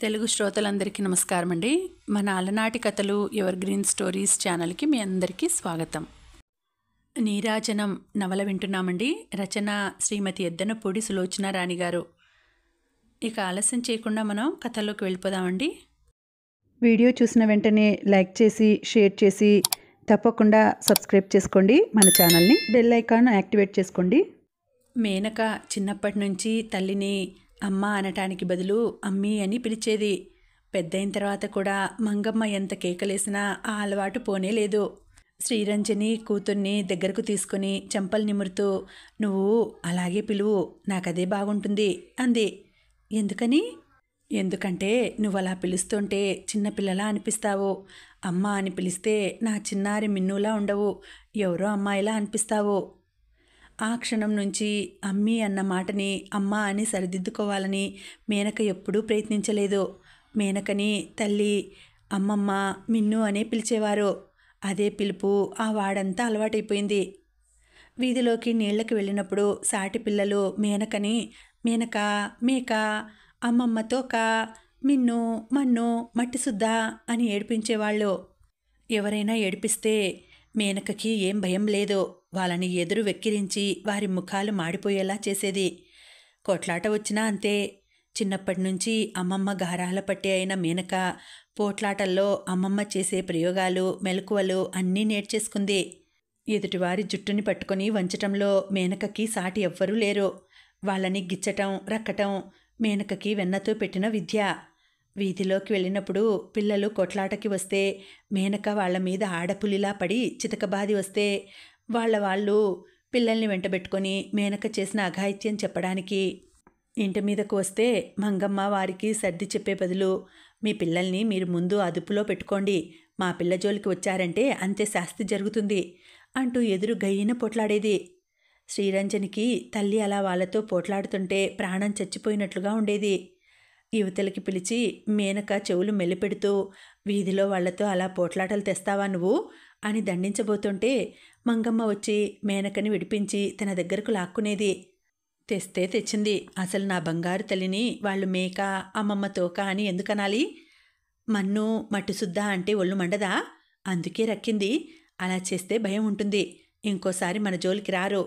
తెలుగు శ్రోతలందరికీ నమస్కారం అండి. మన అలనాటి కథలు ఎవర్ గ్రీన్ స్టోరీస్ ఛానల్కి మీ అందరికీ స్వాగతం. నీరాజనం నవల వింటున్నామండి. రచన శ్రీమతి ఎద్దనపూడి సులోచన రాణి గారు. ఇక ఆలస్యం చేయకుండా మనం కథల్లోకి వెళ్ళిపోదామండి. వీడియో చూసిన వెంటనే లైక్ చేసి షేర్ చేసి తప్పకుండా సబ్స్క్రైబ్ చేసుకోండి. మన ఛానల్ని బెల్ ఐకాన్ యాక్టివేట్ చేసుకోండి. మేనక చిన్నప్పటి నుంచి తల్లిని అమ్మ అనటానికి బదులు అమ్మీ అని పిలిచేది. పెద్దయిన తర్వాత కూడా మంగమ్మ ఎంత కేకలేసినా ఆ అలవాటు పోనే లేదు. శ్రీరంజని కూతుర్ని దగ్గరకు తీసుకుని చెంపలు నిమురుతూ, నువ్వు అలాగే పిలువు, నాకదే బాగుంటుంది అంది. ఎందుకని? ఎందుకంటే నువ్వు అలా పిలుస్తుంటే చిన్నపిల్లలా అనిపిస్తావు. అమ్మ అని పిలిస్తే నా చిన్నారి మిన్నులా ఉండవు, ఎవరో అమ్మాయిలా అనిపిస్తావు. ఆ క్షణం నుంచి అమ్మీ అన్న మాటని అమ్మ అని సరిదిద్దుకోవాలని మేనక ఎప్పుడూ ప్రయత్నించలేదు. మేనకని తల్లి, అమ్మమ్మ, మిన్ను అనే పిలిచేవారు. అదే పిలుపు ఆ వాడంతా అలవాటైపోయింది. వీధిలోకి నీళ్లకి వెళ్ళినప్పుడు సాటి పిల్లలు మేనకని మేనక, మేక, అమ్మమ్మ తోక, మిన్ను, మన్ను, మట్టిసుద్దా అని ఏడిపించేవాళ్ళు. ఎవరైనా ఏడిపిస్తే మేనకకి ఏం భయం లేదు. వాళ్ళని ఎదురు వెక్కిరించి వారి ముఖాలు మాడిపోయేలా చేసేది. కొట్లాట వచ్చినా అంతే. చిన్నప్పటి నుంచి అమ్మమ్మ గారాల పట్టి అయిన మేనక పోట్లాటల్లో అమ్మమ్మ చేసే ప్రయోగాలు, మెలకువలు అన్నీ నేర్చేసుకుంది. ఎదుటివారి జుట్టుని పట్టుకొని వంచటంలో మేనకకి సాటి ఎవ్వరూ లేరు. వాళ్ళని గిచ్చటం, రక్కటం మేనకకి వెన్నతో పెట్టిన విద్య. వీధిలోకి వెళ్ళినప్పుడు పిల్లలు కొట్లాటకి వస్తే మేనక వాళ్ళ మీద ఆడపులిలా పడి చితకబాది వస్తే వాళ్ళు పిల్లల్ని వెంటబెట్టుకొని మేనక చేసిన అఘాయిత్యం చెప్పడానికి ఇంటి మీదకు వస్తే మంగమ్మ వారికి సర్ది చెప్పే బదులు, మీ పిల్లల్ని మీరు ముందు అదుపులో పెట్టుకోండి, మా పిల్ల జోలికి వచ్చారంటే అంతే శాస్తి జరుగుతుంది అంటూ ఎదురు గయ్యిన పోట్లాడేది. శ్రీరంజనికి తల్లి అలా వాళ్ళతో పోట్లాడుతుంటే ప్రాణం చచ్చిపోయినట్లుగా ఉండేది. యువతలకి పిలిచి మేనక చెవులు మెలిపెడుతూ, వీధిలో వాళ్లతో అలా పోట్లాటలు తెస్తావా నువ్వు అని దండించబోతుంటే మంగమ్మ వచ్చి మేనకని విడిపించి తన దగ్గరకు లాక్కునేది. తెస్తే తెచ్చింది, అసలు నా బంగారు తల్లిని వాళ్ళు మేక, అమ్మమ్మ తోక అని ఎందుకనాలి? మన్ను, మట్టిసుద్దా అంటే ఒళ్ళు మండదా? అందుకే రక్కింది. అలా చేస్తే భయం ఉంటుంది, ఇంకోసారి మన జోలికి రారు.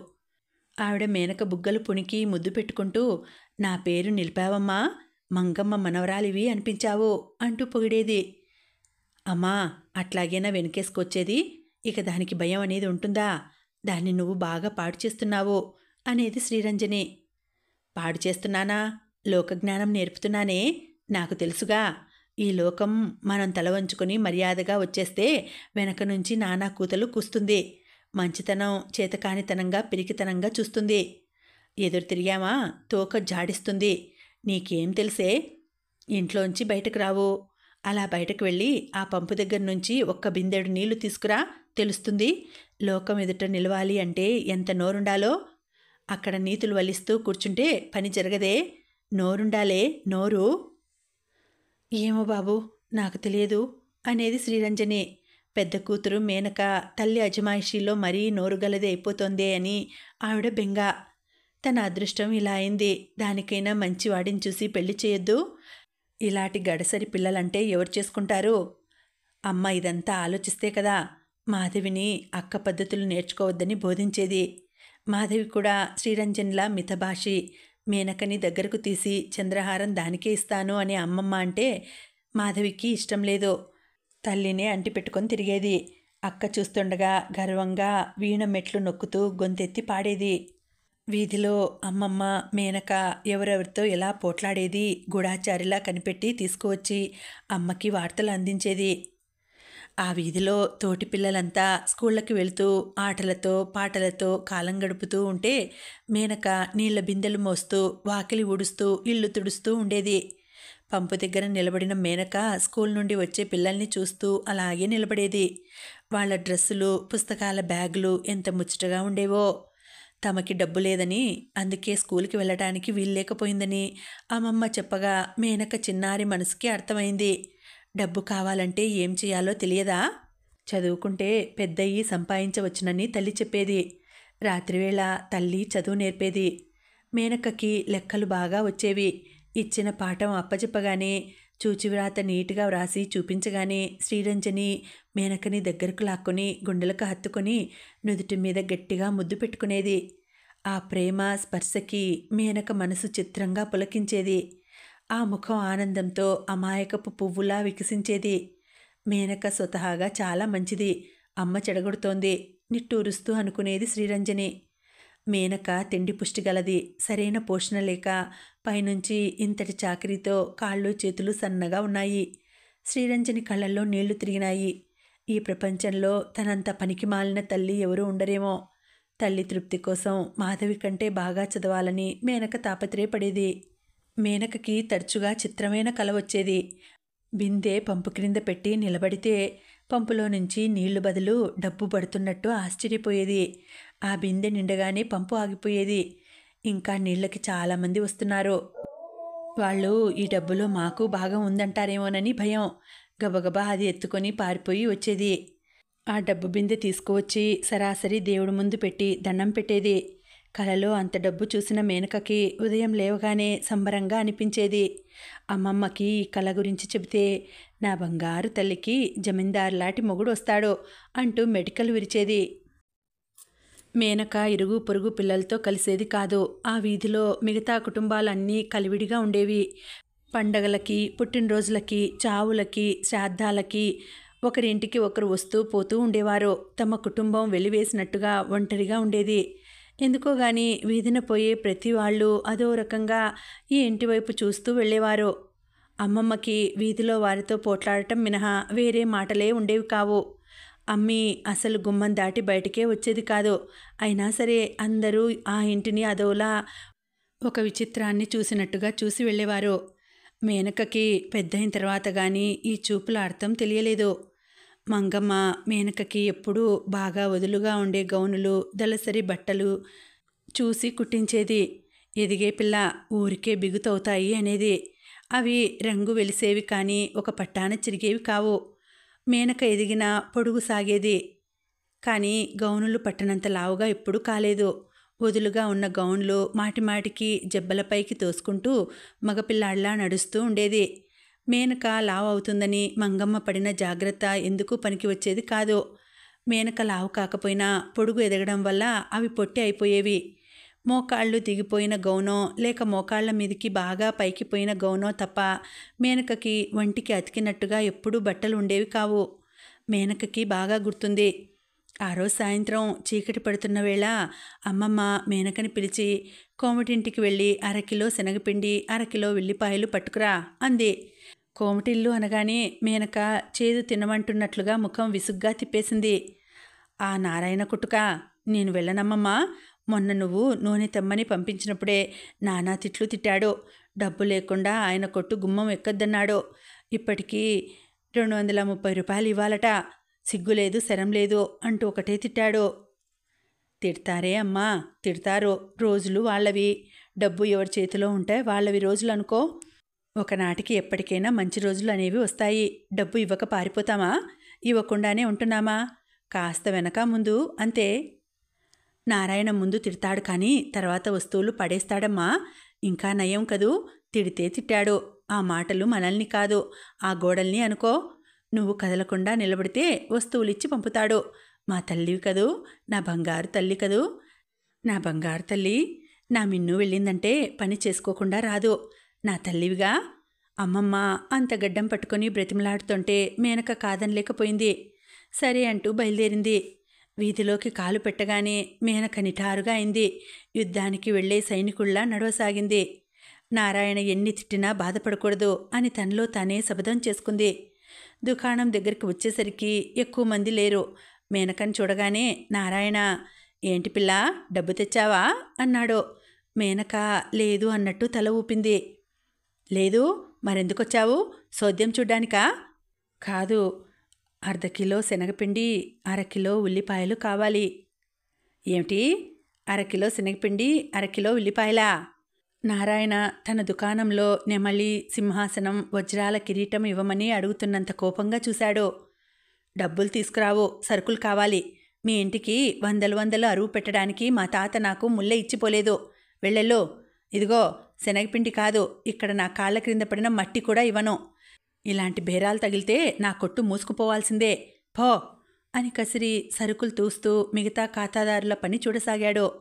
ఆవిడ మేనక బుగ్గలు పుణికి ముద్దు పెట్టుకుంటూ, నా పేరు నిలిపావమ్మా, మంగమ్మ మనవరాలివి అనిపించావు అంటూ పొగిడేది. అమ్మా, అట్లాగేనా వెనకేసుకొచ్చేది? ఇక దానికి భయం అనేది ఉంటుందా? దాన్ని నువ్వు బాగా పాడు చేస్తున్నావు అనేది శ్రీరంజని. పాడు చేస్తున్నానా? లోకజ్ఞానం నేర్పుతున్నానే, నాకు తెలుసుగా. ఈ లోకం మనం తల వంచుకొని మర్యాదగా వచ్చేస్తే వెనక నుంచి నానా కూతలు కూస్తుంది. మంచితనం చేతకానితనంగా పిరికితనంగా చూస్తుంది. ఎదురు తిరిగామా తోక జాడిస్తుంది. నీకేం తెలిసే? ఇంట్లోంచి బయటకు రావు. అలా బయటకు వెళ్ళి ఆ పంపు దగ్గర నుంచి ఒక్క బిందెడు నీళ్లు తీసుకురా, తెలుస్తుంది. లోకం ఎదుట నిలవాలి అంటే ఎంత నోరుండాలో. అక్కడ నీతులు వలిస్తూ కూర్చుంటే పని జరగదే. నోరుండాలే, నోరు. ఏమో బాబు, నాకు తెలియదు అనేది శ్రీరంజని. పెద్ద కూతురు మేనక తల్లి అజమాయిషీలో మరీ నోరుగలదే అయిపోతోందే అని ఆవిడ బెంగ. తన అదృష్టం ఇలా అయింది, దానికైనా మంచి వాడిని చూసి పెళ్లి చేయొద్దు. ఇలాంటి గడసరి పిల్లలంటే ఎవరు చేసుకుంటారు? అమ్మ ఇదంతా ఆలోచిస్తే కదా మాధవిని అక్క పద్ధతులు నేర్చుకోవద్దని బోధించేది. మాధవి కూడా శ్రీరంజన్లా మితభాషి. మేనకని దగ్గరకు తీసి చంద్రహారం దానికే ఇస్తాను అని అమ్మమ్మ అంటే మాధవికి ఇష్టం లేదు. తల్లినే అంటిపెట్టుకొని తిరిగేది. అక్క చూస్తుండగా గర్వంగా వీణ మెట్లు నొక్కుతూ గొంతెత్తి పాడేది. వీధిలో అమ్మమ్మ మేనక ఎవరెవరితో ఎలా పోట్లాడేది గూఢాచారిలా కనిపెట్టి తీసుకువచ్చి అమ్మకి వార్తలు అందించేది. ఆ వీధిలో తోటి పిల్లలంతా స్కూళ్ళకి వెళుతూ ఆటలతో పాటలతో కాలం గడుపుతూ ఉంటే మేనక నీళ్ల బిందెలు మోస్తూ వాకిలి ఊడుస్తూ ఇల్లు తుడుస్తూ ఉండేది. పంపు దగ్గర నిలబడిన మేనక స్కూల్ నుండి వచ్చే పిల్లల్ని చూస్తూ అలాగే నిలబడేది. వాళ్ళ డ్రెస్సులు, పుస్తకాల బ్యాగులు ఎంత ముచ్చటగా ఉండేవో. తమకి డబ్బు లేదని, అందుకే స్కూల్కి వెళ్ళడానికి వీల్లేకపోయిందని అమ్మమ్మ చెప్పగా మేనక చిన్నారి మనసుకి అర్థమైంది. డబ్బు కావాలంటే ఏం చేయాలో తెలియదా? చదువుకుంటే పెద్దయ్యి సంపాదించవచ్చునని తల్లి చెప్పేది. రాత్రివేళ తల్లి చదువు నేర్పేది. మేనక్కకి లెక్కలు బాగా వచ్చేవి. ఇచ్చిన పాఠం అప్పచెప్పగానే చూచివ్రాత నీట్గా వ్రాసి చూపించగానే శ్రీరంజని మేనకని దగ్గరకు లాక్కొని గుండెలకు హత్తుకొని నుదుటి మీద గట్టిగా ముద్దు పెట్టుకునేది. ఆ ప్రేమ స్పర్శకి మేనక మనసు చిత్రంగా పులకించేది. ఆ ముఖం ఆనందంతో అమాయకపు పువ్వులా వికసించేది. మేనక స్వతహాగా చాలా మంచిది, అమ్మ చెడగొడుతోంది నిట్టూరుస్తూ అనుకునేది శ్రీరంజని. మేనక తిండి పుష్టిగలది, సరైన పోషణ లేక పైనుంచి ఇంతటి చాకరీతో కాళ్ళు చేతులు సన్నగా ఉన్నాయి. శ్రీరంజని కళ్ళల్లో నీళ్లు తిరిగినాయి. ఈ ప్రపంచంలో తనంత పనికిమాలిన తల్లి ఎవరూ ఉండరేమో. తల్లి తృప్తి కోసం మాధవి కంటే బాగా చదవాలని మేనక తాపత్రయపడేది. మేనకకి తరచుగా చిత్రమైన కల వచ్చేది. బిందె పంపు క్రింద పెట్టి నిలబడితే పంపులో నుంచి నీళ్లు బదులు డబ్బు పడుతున్నట్టు ఆశ్చర్యపోయేది. ఆ బిందె నిండగానే పంపు ఆగిపోయేది. ఇంకా నీళ్ళకి చాలామంది వస్తున్నారు, వాళ్ళు ఈ డబ్బులో మాకు భాగం ఉందంటారేమోనని భయం. గబగబా అది ఎత్తుకొని పారిపోయి వచ్చేది. ఆ డబ్బు బిందె తీసుకువచ్చి సరాసరి దేవుడి ముందు పెట్టి దండం పెట్టేది. కలలో అంత డబ్బు చూసిన మేనకకి ఉదయం లేవగానే సంబరంగా అనిపించేది. అమ్మమ్మకి ఈ కళ గురించి చెబితే నా బంగారు తల్లికి జమీందారులాంటి మొగుడు వస్తాడు అంటూ మెడికల్ విరిచేది. మేనక ఇరుగు పొరుగు పిల్లలతో కలిసేది కాదు. ఆ వీధిలో మిగతా కుటుంబాలన్నీ కలివిడిగా ఉండేవి. పండగలకి, పుట్టినరోజులకి, చావులకి, శ్రాద్ధాలకి ఒకరింటికి ఒకరు వస్తూ పోతూ ఉండేవారు. తమ కుటుంబం వెలివేసినట్టుగా ఒంటరిగా ఉండేది. ఎందుకో గాని వీధిన పోయే ప్రతి వాళ్ళు అదో రకంగా ఈ ఇంటి వైపు చూస్తూ వెళ్ళేవారు. అమ్మమ్మకి వీధిలో వారితో పోట్లాడటం మినహా వేరే మాటలే ఉండేవి కావు. అమ్మి అసలు గుమ్మం దాటి బయటికే వచ్చేది కాదు. అయినా సరే అందరూ ఆ ఇంటిని అదోలా ఒక విచిత్రాన్ని చూసినట్టుగా చూసి వెళ్ళేవారు. మేనకకి పెద్దయిన తర్వాత కానీ ఈ చూపుల అర్థం తెలియలేదు. మంగమ్మ మేనకకి ఎప్పుడూ బాగా వదులుగా ఉండే గౌనులు, దళసరి బట్టలు చూసి కుట్టించేది. ఎదిగే పిల్ల ఊరికే బిగుతవుతాయి అనేది. అవి రంగు వెలిసేవి కానీ ఒక పట్టాన చిరిగేవి కావు. మేనక ఎదిగిన పొడుగు సాగేది కానీ గౌనులు పట్టనంత లావుగా ఎప్పుడూ కాలేదు. వదులుగా ఉన్న గౌన్లు మాటిమాటికి జబ్బలపైకి తోసుకుంటూ మగపిల్లాళ్లా నడుస్తూ ఉండేది. మేనక లావు అవుతుందని మంగమ్మ పడిన జాగ్రత్త ఎందుకు పనికి వచ్చేది కాదు. మేనక లావు కాకపోయినా పొడుగు ఎదగడం వల్ల అవి పొట్టి అయిపోయేవి. మోకాళ్ళు దిగిపోయిన గౌనో లేక మోకాళ్ల మీదకి బాగా పైకిపోయిన గౌనో తప్ప మేనకకి వంటికి అతికినట్టుగా ఎప్పుడూ బట్టలు ఉండేవి కావు. మేనకకి బాగా గుర్తుంది. ఆ రోజు సాయంత్రం చీకటి పడుతున్న వేళ అమ్మమ్మ మేనకని పిలిచి కోమటింటికి వెళ్ళి 1/2 కిలో శనగపిండి, 1/2 కిలో ఉల్లిపాయలు పట్టుకురా అంది. కోమటిల్లు అనగానే మేనక చేదు తినమంటున్నట్లుగా ముఖం విసుగ్గా తిప్పేసింది. ఆ నారాయణ కుట్టుక, నేను వెళ్ళనమ్మమ్మా. మొన్న నువ్వు నూనె తెమ్మని పంపించినప్పుడే నానా తిట్లు తిట్టాడు. డబ్బు లేకుండా ఆయన కొట్టు గుమ్మం ఎక్కద్దన్నాడు. ఇప్పటికీ 230 రూపాయలు ఇవ్వాలట. సిగ్గులేదు, శరం లేదు అంటూ ఒకటే తిట్టాడు. తిడతారే అమ్మా, తిడతారు. రోజులు వాళ్ళవి. డబ్బు ఎవరి చేతిలో ఉంటే వాళ్ళవి రోజులు అనుకో. ఒకనాటికి ఎప్పటికైనా మంచి రోజులు అనేవి వస్తాయి. డబ్బు ఇవ్వక పారిపోతామా? ఇవ్వకుండానే ఉంటున్నామా? కాస్త వెనక ముందు అంతే. నారాయణ ముందు తిడతాడు కానీ తర్వాత వస్తువులు పడేస్తాడమ్మా. ఇంకా నయం కదూ, తిడితే తిట్టాడు. ఆ మాటలు మనల్ని కాదు, ఆ గోడల్ని అనుకో. నువ్వు కదలకుండా నిలబడితే వస్తువులిచ్చి పంపుతాడు. మా తల్లివి కదూ, నా బంగారు తల్లి కదూ. నా బంగారు తల్లి, నా మిన్ను వెళ్ళిందంటే పని చేసుకోకుండా రాదు. నా తల్లివిగా. అమ్మమ్మ అంత గడ్డం పట్టుకొని బ్రతిమలాడుతుంటే మేనక కాదనలేకపోయింది. సరే అంటూ బయలుదేరింది. వీధిలోకి కాలు పెట్టగానే మేనక నిఠారుగా అయింది. యుద్ధానికి వెళ్లే సైనికుల్లా నడవసాగింది. నారాయణ ఎన్ని తిట్టినా బాధపడకూడదు అని తనలో తానే శపథం చేసుకుంది. దుకాణం దగ్గరికి వచ్చేసరికి ఎక్కువ మంది లేరు. మేనకని చూడగానే నారాయణ, ఏంటి పిల్ల, డబ్బు తెచ్చావా అన్నాడు. మేనక లేదు అన్నట్టు తల ఊపింది. లేదు, మరెందుకొచ్చావు? సోద్యం చూడ్డానికా? కాదు, 1/2 కిలో శనగపిండి, 1/2 కిలో ఉల్లిపాయలు కావాలి. ఏమిటి, 1/2 కిలో శనగపిండి, 1/2 కిలో ఉల్లిపాయలా? నారాయణ తన దుకాణంలో నెమలి, సింహాసనం, వజ్రాల కిరీటం ఇవ్వమని అడుగుతున్నంత కోపంగా చూశాడు. డబ్బులు తీసుకురావు, సరుకులు కావాలి. మీ ఇంటికి 100 అరువు పెట్టడానికి మా తాత నాకు ముల్లె ఇచ్చిపోలేదు. వెళ్ళెళ్ళు. ఇదిగో శనగపిండి కాదు, ఇక్కడ నా కాళ్ళ క్రింద పడిన మట్టి కూడా ఇవ్వను. ఇలాంటి బేరాలు తగిలితే నా కొట్టు మూసుకుపోవాల్సిందే. పో అని కసిరి సరుకులు తూస్తూ మిగతా ఖాతాదారుల పని చూడసాగాడు.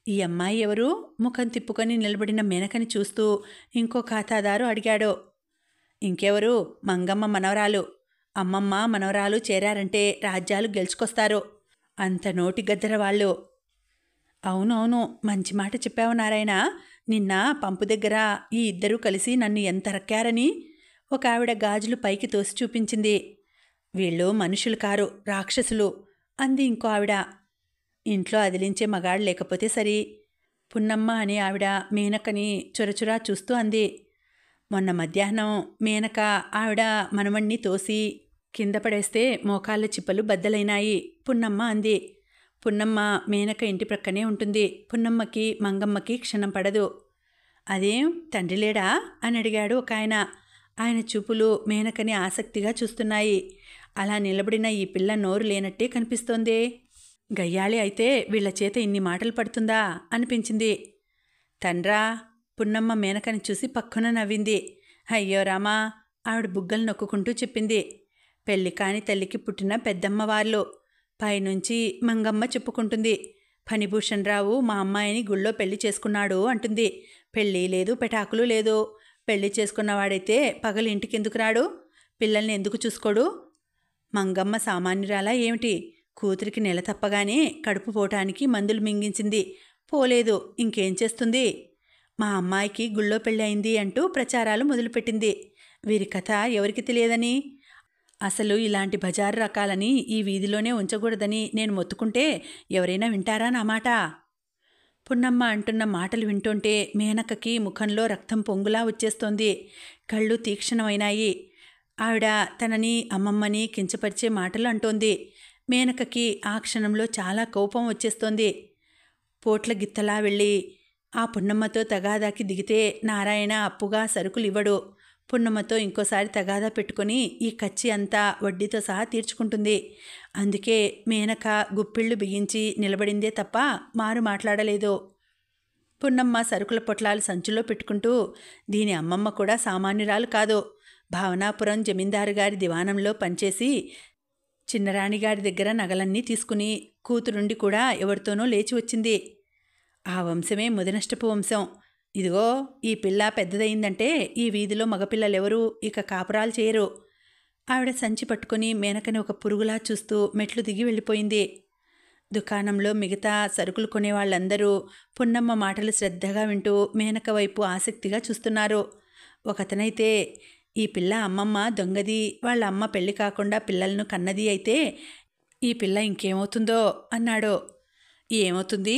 ఈ అమ్మాయి ఎవరు? ముఖం తిప్పుకొని నిలబడిన మేనకని చూస్తూ ఇంకో ఖాతాదారు అడిగాడు. ఇంకెవరు? మంగమ్మ మనవరాలు. అమ్మమ్మ మనవరాలు చేరారంటే రాజ్యాలు గెలుచుకొస్తారు. అంత నోటి గద్దర వాళ్ళు. అవునవును, మంచి మాట చెప్పావు నారాయణ. నిన్న పంపు దగ్గర ఈ ఇద్దరూ కలిసి నన్ను ఎంత రక్కారని ఒక ఆవిడ గాజులు పైకి తోసి చూపించింది. వీళ్ళు మనుషులు కారు, రాక్షసులు అంది ఇంకో ఆవిడ. ఇంట్లో అదిలించే మగాడు లేకపోతే సరి. పున్నమ్మ అనే ఆవిడ మేనకని చొరచురా చూస్తూ అంది. మొన్న మధ్యాహ్నం మేనక ఆవిడ మనవణ్ణి తోసి కింద పడేస్తే మోకాళ్ళ చిప్పలు బద్దలైనాయి. పున్నమ్మ అంది. పున్నమ్మ మేనక ఇంటి ప్రక్కనే ఉంటుంది. పున్నమ్మకి మంగమ్మకి క్షణం పడదు. అదేం తండ్రి లేడా అని అడిగాడు ఒక ఆయన. ఆయన చూపులు మేనకని ఆసక్తిగా చూస్తున్నాయి. అలా నిలబడిన ఈ పిల్ల నోరు లేనట్టే కనిపిస్తోందే. గయ్యాళి అయితే వీళ్ల చేత ఇన్ని మాటలు పడుతుందా అనిపించింది. తండ్రా? పున్నమ్మ మేనకని చూసి పక్కన నవ్వింది. అయ్యో రామా, ఆవిడ బుగ్గలు నొక్కుంటూ చెప్పింది. పెళ్లి కాని తల్లికి పుట్టిన పెద్దమ్మ వాళ్ళు. పైనుంచి మంగమ్మ చెప్పుకుంటుంది. ఫణిభూషణ్ రావు మా అమ్మాయిని గుళ్ళో పెళ్లి చేసుకున్నాడు అంటుంది. పెళ్ళి లేదు, పెటాకులు లేదు. పెళ్లి చేసుకున్నవాడైతే పగలు ఇంటికెందుకు రాడు? పిల్లల్ని ఎందుకు చూసుకోడు? మంగమ్మ సామాన్యురాలా ఏమిటి? కూతురికి నెల తప్పగానే కడుపు పోవటానికి మందులు మింగించింది. పోలేదు, ఇంకేం చేస్తుంది? మా అమ్మాయికి గుళ్ళో పెళ్ళి అయింది అంటూ ప్రచారాలు మొదలుపెట్టింది. వీరి కథ ఎవరికి తెలియదని, అసలు ఇలాంటి బజారు రకాలని ఈ వీధిలోనే ఉంచకూడదని నేను మొత్తుకుంటే ఎవరైనా వింటారా నా మాట? పున్నమ్మ అంటున్న మాటలు వింటుంటే మేనకకి ముఖంలో రక్తం పొంగులా వచ్చేస్తోంది. కళ్ళు తీక్షణమైనాయి. ఆవిడ తనని అమ్మమ్మని కించపరిచే మాటలు అంటోంది. మేనకకి ఆ క్షణంలో చాలా కోపం వచ్చేస్తోంది. పోట్ల గిత్తలా వెళ్ళి ఆ పున్నమ్మతో తగాదాకి దిగితే నారాయణ అప్పుగా సరుకులు ఇవ్వడు. పున్నమ్మతో ఇంకోసారి తగాదా పెట్టుకుని ఈ కచ్చి అంతా వడ్డీతో సహా తీర్చుకుంటుంది. అందుకే మేనక గుప్పిళ్ళు బిగించి నిలబడిందే తప్ప మారు మాట్లాడలేదు. పున్నమ్మ సరుకుల పొట్లాలు సంచులో పెట్టుకుంటూ, దీని అమ్మమ్మ కూడా సామాన్యురాలు కాదు. భావనాపురం జమీందారు గారి దివాణంలో పనిచేసి చిన్నరాణిగారి దగ్గర నగలన్నీ తీసుకుని కూతురుండి కూడా ఎవరితోనో లేచి వచ్చింది. ఆ వంశమే ముదనష్టపు వంశం. ఇదిగో ఈ పిల్ల పెద్దదయిందంటే ఈ వీధిలో మగపిల్లలెవరూ ఇక కాపురాలు చేయరు. ఆవిడ సంచి పట్టుకుని మేనకని ఒక పురుగులా చూస్తూ మెట్లు దిగి వెళ్ళిపోయింది. దుకాణంలో మిగతా సరుకులు కొనేవాళ్ళందరూ పున్నమ్మ మాటలు శ్రద్ధగా వింటూ మేనక వైపు ఆసక్తిగా చూస్తున్నారు. ఒకతనైతే, ఈ పిల్ల అమ్మమ్మ దొంగది, వాళ్ళ అమ్మ పెళ్లి కాకుండా పిల్లలను కన్నది అయితే ఈ పిల్ల ఇంకేమవుతుందో అన్నాడు. ఏమవుతుంది?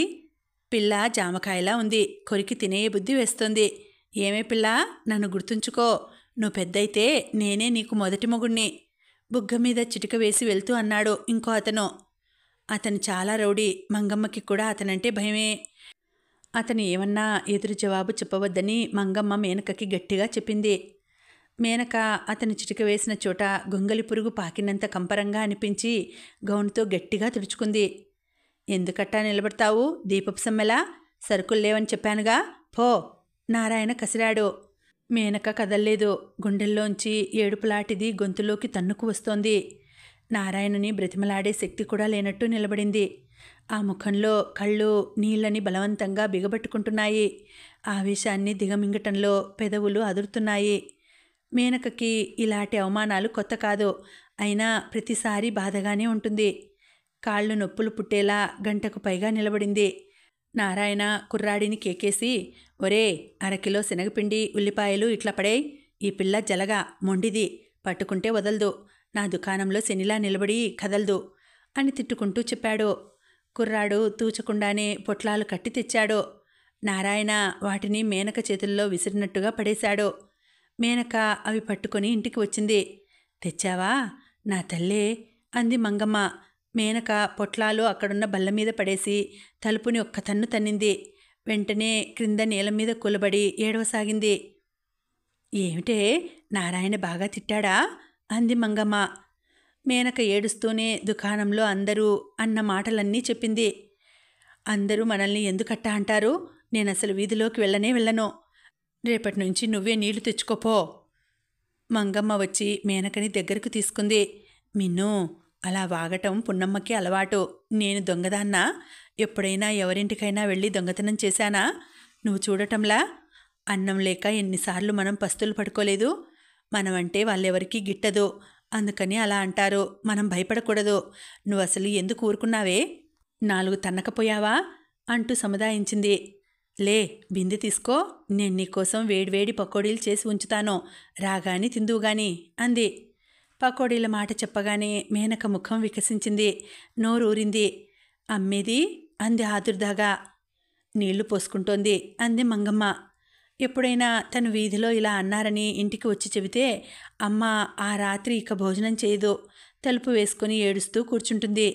పిల్ల జామకాయలా ఉంది, కొరికి తినే బుద్ధి వేస్తుంది. ఏమే పిల్ల, నన్ను గుర్తుంచుకో. నువ్వు పెద్దయితే నేనే నీకు మొదటి మొగుణ్ణి, బుగ్గ మీద చిటిక వేసి వెళ్తూ అన్నాడు ఇంకో అతను. అతను చాలా రౌడీ. మంగమ్మకి కూడా అతనంటే భయమే. అతను ఏమన్నా ఎదురు జవాబు చెప్పవద్దని మంగమ్మ మేనకకి గట్టిగా చెప్పింది. మేనక అతను చిటిక వేసిన చోట గొంగలి పురుగు పాకినంత కంపరంగా అనిపించి గౌన్తో గట్టిగా తుడుచుకుంది. ఎందుకట్టా నిలబడతావు? దీపపు సమ్మెలా? సరుకులు లేవని చెప్పానుగా, పో నారాయణ కసిరాడు. మేనక కదల్లేదు. గుండెల్లోంచి ఏడుపులాంటిది గొంతులోకి తన్నుకు వస్తోంది. నారాయణని బ్రతిమలాడే శక్తి కూడా లేనట్టు నిలబడింది. ఆ ముఖంలో కళ్ళు నీళ్ళని బలవంతంగా బిగబట్టుకుంటున్నాయి. ఆవేశాన్ని దిగమింగటంలో పెదవులు అదురుతున్నాయి. మేనకకి ఇలాంటి అవమానాలు కొత్త కాదు. అయినా ప్రతిసారి బాధగానే ఉంటుంది. కాళ్ళు నొప్పులు పుట్టేలా గంటకు పైగా నిలబడింది. నారాయణ కుర్రాడిని కేకేసి, ఒరే, అరకిలో శనగపిండి, ఉల్లిపాయలు ఇట్లా పడేయ్. ఈ పిల్ల జలగా మొండిది, పట్టుకుంటే వదలదు. నా దుకాణంలో శనిలా నిలబడి కదలదు అని తిట్టుకుంటూ చెప్పాడు. కుర్రాడు తూచకుండానే పొట్లాలు కట్టి తెచ్చాడు. నారాయణ వాటిని మేనక చేతుల్లో విసిరినట్టుగా పడేశాడు. మేనక అవి పట్టుకొని ఇంటికి వచ్చింది. తెచ్చావా నా తల్లే అంది మంగమ్మ. మేనక పొట్లాలు అక్కడున్న బల్ల మీద పడేసి తలుపుని ఒక్క తన్ను తన్నింది. వెంటనే క్రింద నేల మీద కూలబడి ఏడవసాగింది. ఏమిటే, నారాయణ బాగా తిట్టాడా అంది మంగమ్మ. మేనక ఏడుస్తూనే దుకాణంలో అందరూ అన్న మాటలన్నీ చెప్పింది. అందరూ మనల్ని ఎందుకట్టా అంటారు? నేనసలు వీధిలోకి వెళ్ళనే వెళ్ళను. రేపటి నుంచి నువ్వే నీళ్లు తెచ్చుకోపో. మంగమ్మ వచ్చి మేనకని దగ్గరకు తీసుకుంది. మిన్ను, అలా వాగటం పున్నమ్మకి అలవాటు. నేను దొంగదాన్నా? ఎప్పుడైనా ఎవరింటికైనా వెళ్ళి దొంగతనం చేశానా? నువ్వు చూడటంలా? అన్నం లేక ఎన్నిసార్లు మనం పస్తులు పడుకోలేదు. మనమంటే వాళ్ళెవరికీ గిట్టదు, అందుకని అలా అంటారు. మనం భయపడకూడదు. నువ్వు అసలు ఎందుకు ఊరుకున్నావే? 4 తన్నకపోయావా అంటూ సముదాయించింది. లే, బిందె తీసుకో, నేను నీకోసం వేడివేడి పకోడీలు చేసి ఉంచుతాను, రాగాని తిందువుగాని అంది. పకోడీల మాట చెప్పగానే మేనక ముఖం వికసించింది, నోరూరింది. అమ్మేది అంది ఆదుర్దాగా. నీళ్లు పోసుకుంటోంది అంది మంగమ్మ. ఎప్పుడైనా తను వీధిలో ఇలా అన్నారని ఇంటికి వచ్చి చెబితే అమ్మ ఆ రాత్రి ఇక భోజనం చేయదు, తలుపు వేసుకుని ఏడుస్తూ కూర్చుంటుంది.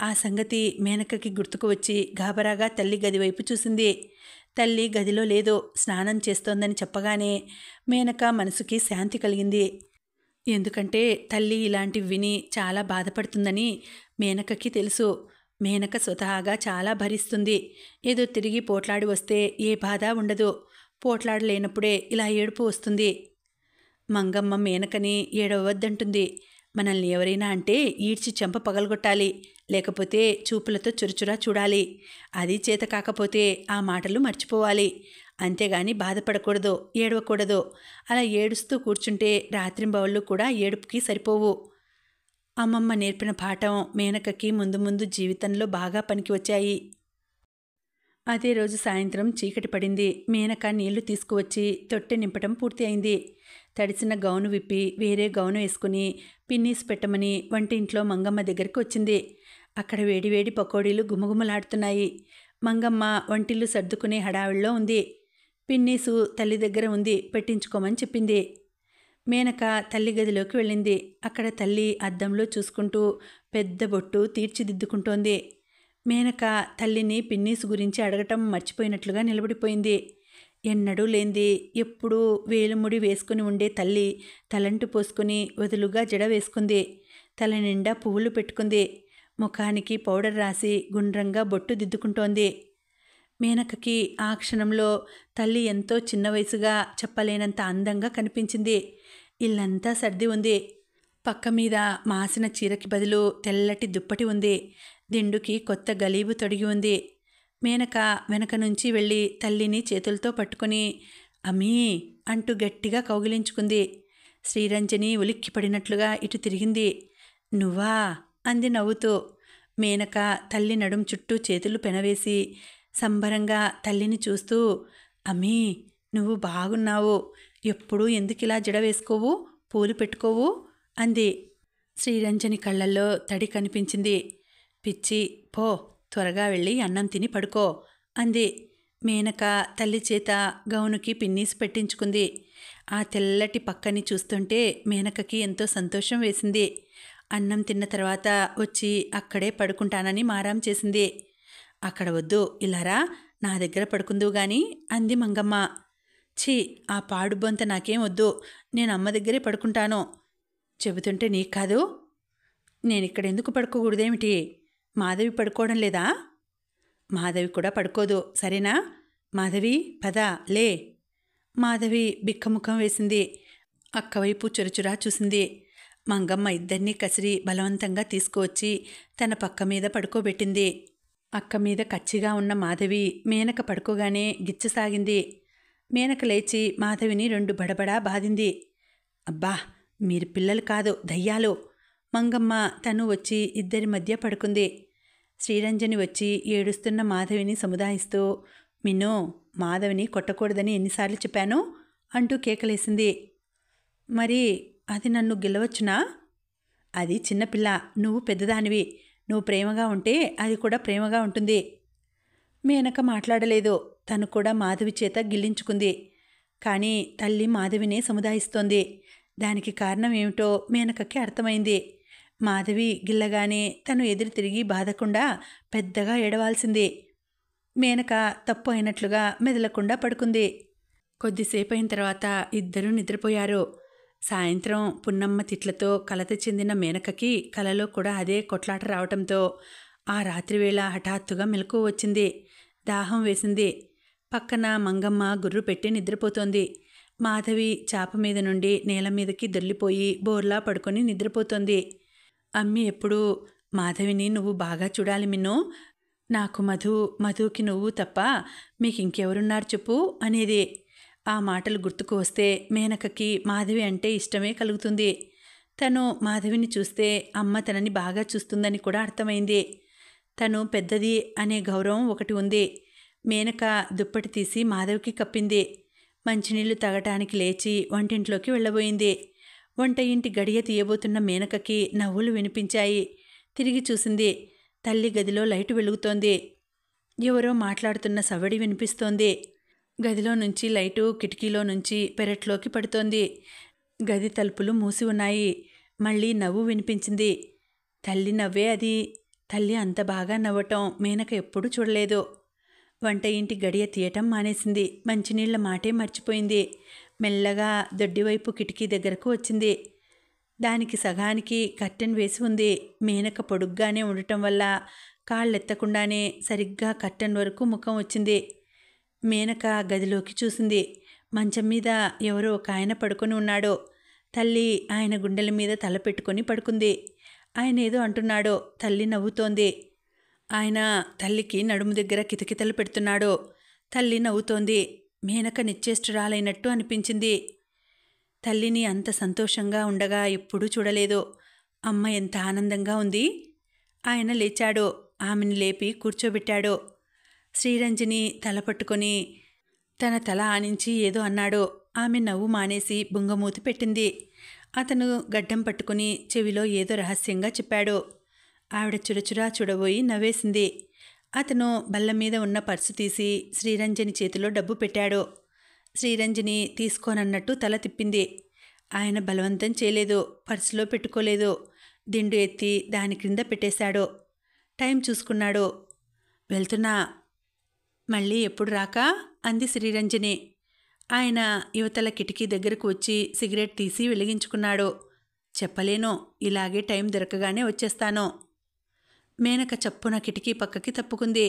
ఆ సంగతి మేనకకి గుర్తుకు వచ్చి గాబరాగా తల్లి గది వైపు చూసింది. తల్లి గదిలో లేదు, స్నానం చేస్తోందని చెప్పగానే మేనక మనసుకి శాంతి కలిగింది. ఎందుకంటే తల్లి ఇలాంటివి విని చాలా బాధపడుతుందని మేనకకి తెలుసు. మేనక స్వతహాగా చాలా భరిస్తుంది. ఏదో తిరిగి పోట్లాడి వస్తే ఏ బాధ ఉండదు. పోట్లాడలేనప్పుడే ఇలా ఏడుపు వస్తుంది. మంగమ్మ మేనకని ఏడవద్దంటుంది. మనల్ని ఎవరైనా అంటే ఈడ్చి చెంప పగలగొట్టాలి, లేకపోతే చూపులతో చురుచురా చూడాలి. అది చేత కాకపోతే ఆ మాటలు మర్చిపోవాలి. అంతేగాని బాధపడకూడదు, ఏడవకూడదు. అలా ఏడుస్తూ కూర్చుంటే రాత్రింబవళ్ళు కూడా ఏడుపుకి సరిపోవు. అమ్మమ్మ నేర్పిన పాఠం మేనకకి ముందు ముందు జీవితంలో బాగా పనికి వచ్చాయి. అదే రోజు సాయంత్రం చీకటి పడింది. మేనక నీళ్లు తీసుకువచ్చి తొట్టె నింపటం పూర్తి అయింది. తడిసిన గౌను విప్పి వేరే గౌను వేసుకుని పిన్నీస్ పెట్టమని వంటింట్లో మంగమ్మ దగ్గరికి వచ్చింది. అక్కడ వేడివేడి పకోడీలు గుమగుమలాడుతున్నాయి. మంగమ్మ వంటిల్లు సర్దుకునే హడావిడిలో ఉంది. పిన్నీసు తల్లి దగ్గర ఉంది, పెట్టించుకోమని చెప్పింది. మేనక తల్లి గదిలోకి వెళ్ళింది. అక్కడ తల్లి అద్దంలో చూసుకుంటూ పెద్ద బొట్టు తీర్చిదిద్దుకుంటోంది. మేనక తల్లిని పిన్నీసు గురించి అడగటం మర్చిపోయినట్లుగా నిలబడిపోయింది. ఎన్నడూ లేంది ఎప్పుడూ వేలుముడి వేసుకుని ఉండే తల్లి తలంటు పోసుకుని వదులుగా జడ వేసుకుంది. తల నిండా పువ్వులు పెట్టుకుంది. ముఖానికి పౌడర్ రాసి గుండ్రంగా బొట్టు దిద్దుకుంటోంది. మేనకకి ఆ క్షణంలో తల్లి ఎంతో చిన్న వయసుగా చెప్పలేనంత అందంగా కనిపించింది. ఇల్లంతా సర్ది ఉంది. పక్క మీద మాసిన చీరకి బదులు తెల్లటి దుప్పటి ఉంది. దిండుకి కొత్త గలీబు తొడిగి ఉంది. మేనక వెనక నుంచి వెళ్ళి తల్లిని చేతులతో పట్టుకుని అమ్మీ అంటూ గట్టిగా కౌగిలించుకుంది. శ్రీరంజని ఉలిక్కిపడినట్లుగా ఇటు తిరిగింది. నువ్వా అంది నవ్వుతూ. మేనక తల్లి నడుం చుట్టూ చేతులు పెనవేసి సంబరంగా తల్లిని చూస్తూ అమ్మీ, నువ్వు బాగున్నావు. ఎప్పుడూ ఎందుకిలా జడ వేసుకోవు, పూలు పెట్టుకోవు అంది. శ్రీరంజని కళ్ళల్లో తడి కనిపించింది. పిచ్చి, పో, త్వరగా వెళ్ళి అన్నం తిని పడుకో అంది. మేనక తల్లి చేత గౌనుకి పిన్నీసి పెట్టించుకుంది. ఆ తెల్లటి పక్కని చూస్తుంటే మేనకకి ఎంతో సంతోషం వేసింది. అన్నం తిన్న తర్వాత వచ్చి అక్కడే పడుకుంటానని మారాం చేసింది. అక్కడ వద్దు, ఇలారా, నా దగ్గర పడుకుందువు గాని అంది మంగమ్మ. ఛీ, ఆ పాడుబొంత నాకేం వద్దు, నేను అమ్మ దగ్గరే పడుకుంటాను. చెబుతుంటే నీకు కాదు? నేనిక్కడెందుకు పడుకోకూడదేమిటి? మాధవి పడుకోవడం లేదా? మాధవి కూడా పడుకోదు, సరేనా? మాధవి, పద, లే. మాధవి బిక్కముఖం వేసింది. అక్కవైపు చురచురా చూసింది. మంగమ్మ ఇద్దరినీ కసిరి బలవంతంగా తీసుకువచ్చి తన పక్క మీద పడుకోబెట్టింది. అక్క మీద కచ్చిగా ఉన్న మాధవి మేనక పడుకోగానే గిచ్చసాగింది. మేనక లేచి మాధవిని 2 బడబడా బాదింది. అబ్బా, మీరు పిల్లలు కాదు, దయ్యాలు. మంగమ్మ తను వచ్చి ఇద్దరి మధ్య పడుకుంది. శ్రీరంజని వచ్చి ఏడుస్తున్న మాధవిని సముదాయిస్తూ మిన్ను, మాధవిని కొట్టకూడదని ఎన్నిసార్లు చెప్పాను అంటూ కేకలేసింది. మరి అది నన్ను గెలవచ్చునా? అది చిన్నపిల్ల, నువ్వు పెద్దదానివి. నువ్వు ప్రేమగా ఉంటే అది కూడా ప్రేమగా ఉంటుంది. మేనక మాట్లాడలేదు. తను కూడా మాధవి చేత గిల్లించుకుంది. కానీ తల్లి మాధవినే సముదాయిస్తోంది. దానికి కారణం ఏమిటో మేనకకి అర్థమైంది. మాధవి గిల్లగానే తను ఎదురు తిరిగి బాధకుండా పెద్దగా ఏడవాల్సింది. మేనక తప్పు అయినట్లుగా మెదలకుండా పడుకుంది. కొద్దిసేపు అయిన తర్వాత ఇద్దరూ నిద్రపోయారు. సాయంత్రం పున్నమ్మ తిట్లతో కలత చెందిన మేనకకి కలలో కూడా అదే కొట్లాట రావటంతో ఆ రాత్రివేళ హఠాత్తుగా మెలకువ వచ్చింది. దాహం వేసింది. పక్కన మంగమ్మ గుర్రు పెట్టి నిద్రపోతోంది. మాధవి చాప మీద నుండి నేల మీదకి దొర్లిపోయి బోర్లా పడుకొని నిద్రపోతోంది. అమ్మి ఎప్పుడూ మాధవిని నువ్వు బాగా చూడాలి మిన్ను, నాకు మధుకి నువ్వు తప్ప మీకు ఇంకెవరున్నారు చెప్పు అనేది. ఆ మాటలు గుర్తుకు వస్తే మేనకకి మాధవి అంటే ఇష్టమే కలుగుతుంది. తను మాధవిని చూస్తే అమ్మ తనని బాగా చూస్తుందని కూడా అర్థమైంది. తను పెద్దది అనే గౌరవం ఒకటి ఉంది. మేనక దుప్పటి తీసి మాధవికి కప్పింది. మంచినీళ్లు తాగటానికి లేచి వంటింట్లోకి వెళ్ళబోయింది. వంట ఇంటి గడియ తీయబోతున్న మేనకకి నవ్వులు వినిపించాయి. తిరిగి చూసింది. తల్లి గదిలో లైటు వెలుగుతోంది. ఎవరో మాట్లాడుతున్న సవ్వడి వినిపిస్తోంది. గదిలో నుంచి లైటు కిటికీలో నుంచి పెరట్లోకి పడుతోంది. గది తలుపులు మూసి ఉన్నాయి. మళ్ళీ నవ్వు వినిపించింది. తల్లి నవ్వే అది. తల్లి అంత బాగా నవ్వటం మేనక ఎప్పుడూ చూడలేదు. వంట ఇంటి గడియ తీయటం మానేసింది. మంచినీళ్ల మాటే మర్చిపోయింది. మెల్లగా దొడ్డివైపు కిటికీ దగ్గరకు వచ్చింది. దానికి సగానికి కర్టెన్ వేసి ఉంది. మేనక పొడుగ్గానే ఉండటం వల్ల కాళ్ళెత్తకుండానే సరిగ్గా కర్టెన్ వరకు ముఖం వచ్చింది. మేనక గదిలోకి చూసింది. మంచం మీద ఎవరో ఒక ఆయన పడుకొని ఉన్నాడు. తల్లి ఆయన గుండెల మీద తల పెట్టుకొని పడుకుంది. ఆయన ఏదో అంటున్నాడో. తల్లి నవ్వుతోంది. ఆయన తల్లికి నడుము దగ్గర కితకితలు పెడుతున్నాడు. తల్లి నవ్వుతోంది. మేనక నిశ్చేష్టురాలైనట్టు అనిపించింది. తల్లిని అంత సంతోషంగా ఉండగా ఎప్పుడూ చూడలేదు. అమ్మ ఎంత ఆనందంగా ఉంది. ఆయన లేచాడు. ఆమెను లేపి కూర్చోబెట్టాడు. శ్రీరంజని తల పట్టుకొని తన తల ఆనించి ఏదో అన్నాడు. ఆమె నవ్వు మానేసి బుంగమూతి పెట్టింది. అతను గడ్డం పట్టుకుని చెవిలో ఏదో రహస్యంగా చెప్పాడు. ఆవిడ చురచురా చూడబోయి నవ్వేసింది. అతను బల్ల మీద ఉన్న పర్సు తీసి శ్రీరంజని చేతిలో డబ్బు పెట్టాడు. శ్రీరంజని తీసుకోనన్నట్టు తల తిప్పింది. ఆయన బలవంతం చేయలేదు. పర్సులో పెట్టుకోలేదు. దిండు ఎత్తి దాని క్రింద పెట్టేశాడు. టైం చూసుకున్నాడు. వెళ్తున్నా, మళ్ళీ ఎప్పుడు రాకా అంది శ్రీరంజని. ఆయన యువతల కిటికీ దగ్గరకు వచ్చి సిగరెట్ తీసి వెలిగించుకున్నాడు. చెప్పలేను, ఇలాగే టైం దొరకగానే వచ్చేస్తాను. మేనక చప్పున కిటికీ పక్కకి తప్పుకుంది.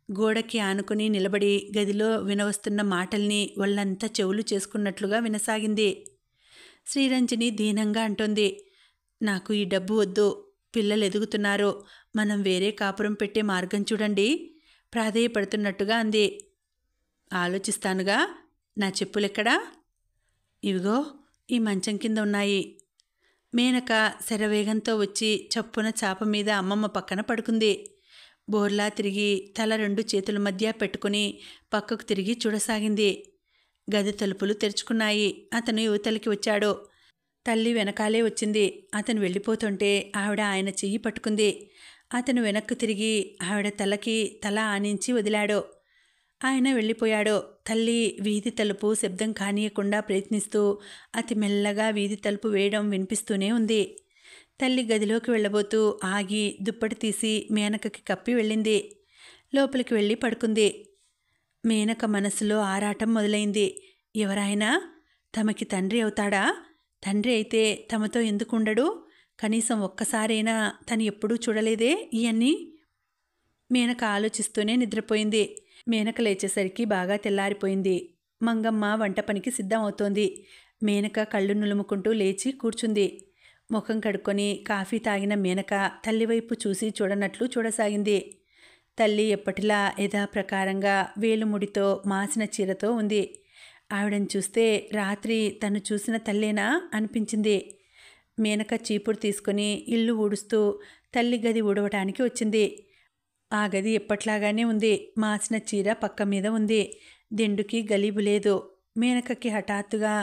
గోడకి ఆనుకుని నిలబడి గదిలో వినవస్తున్న మాటల్ని వాళ్ళంతా చెవులు చేసుకున్నట్లుగా వినసాగింది. శ్రీరంజని దీనంగా అంటోంది, నాకు ఈ డబ్బు వద్దు. పిల్లలు ఎదుగుతున్నారు. మనం వేరే కాపురం పెట్టే మార్గం చూడండి ప్రాధేయపడుతున్నట్టుగా అంది. ఆలోచిస్తానుగా. నా చెప్పులెక్కడా? ఇవిగో ఈ మంచం కింద ఉన్నాయి. మేనక శరవేగంతో వచ్చి చప్పున చాప మీద అమ్మమ్మ పక్కన పడుకుంది. బోర్లా తిరిగి తల రెండు చేతుల మధ్య పెట్టుకుని పక్కకు తిరిగి చూడసాగింది. గది తలుపులు తెరుచుకున్నాయి. అతను యువతలకి వచ్చాడు. తల్లి వెనకాలే వచ్చింది. అతను వెళ్ళిపోతుంటే ఆవిడ ఆయన చెయ్యి పట్టుకుంది. అతను వెనక్కు తిరిగి ఆవిడ తలకి తల ఆనించి వదిలాడు. ఆయన వెళ్ళిపోయాడు. తల్లి వీధి తలుపు శబ్దం కానీయకుండా ప్రయత్నిస్తూ అతి మెల్లగా వీధి తలుపు వేయడం వినిపిస్తూనే ఉంది. తల్లి గదిలోకి వెళ్ళబోతూ ఆగి దుప్పటి తీసి మేనకకి కప్పి వెళ్ళింది. లోపలికి వెళ్ళి పడుకుంది. మేనక మనసులో ఆరాటం మొదలైంది. ఎవరైనా తమకి తండ్రి అవుతాడా? తండ్రి అయితే తమతో ఎందుకు ఉండడు? కనీసం ఒక్కసారైనా తను ఎప్పుడూ చూడలేదే ఇవన్నీ. మేనక ఆలోచిస్తూనే నిద్రపోయింది. మేనక లేచేసరికి బాగా తెల్లారిపోయింది. మంగమ్మ వంట పనికి సిద్ధం అవుతోంది. మేనక కళ్ళు నులుముకుంటూ లేచి కూర్చుంది. ముఖం కడుక్కొని కాఫీ తాగిన మేనక తల్లివైపు చూసి చూడనట్లు చూడసాగింది. తల్లి ఎప్పటిలా యథాప్రకారంగా వేలుముడితో మాసిన చీరతో ఉంది. ఆవిడని చూస్తే రాత్రి తను చూసిన తల్లేనా అనిపించింది. మేనక చీపురు తీసుకుని ఇల్లు ఊడుస్తూ తల్లి గది ఊడవటానికి వచ్చింది. ఆ గది ఎప్పట్లాగానే ఉంది. మాసిన చీర పక్క మీద ఉంది. దిండుకి గలీబు లేదు. మేనకకి హఠాత్తుగా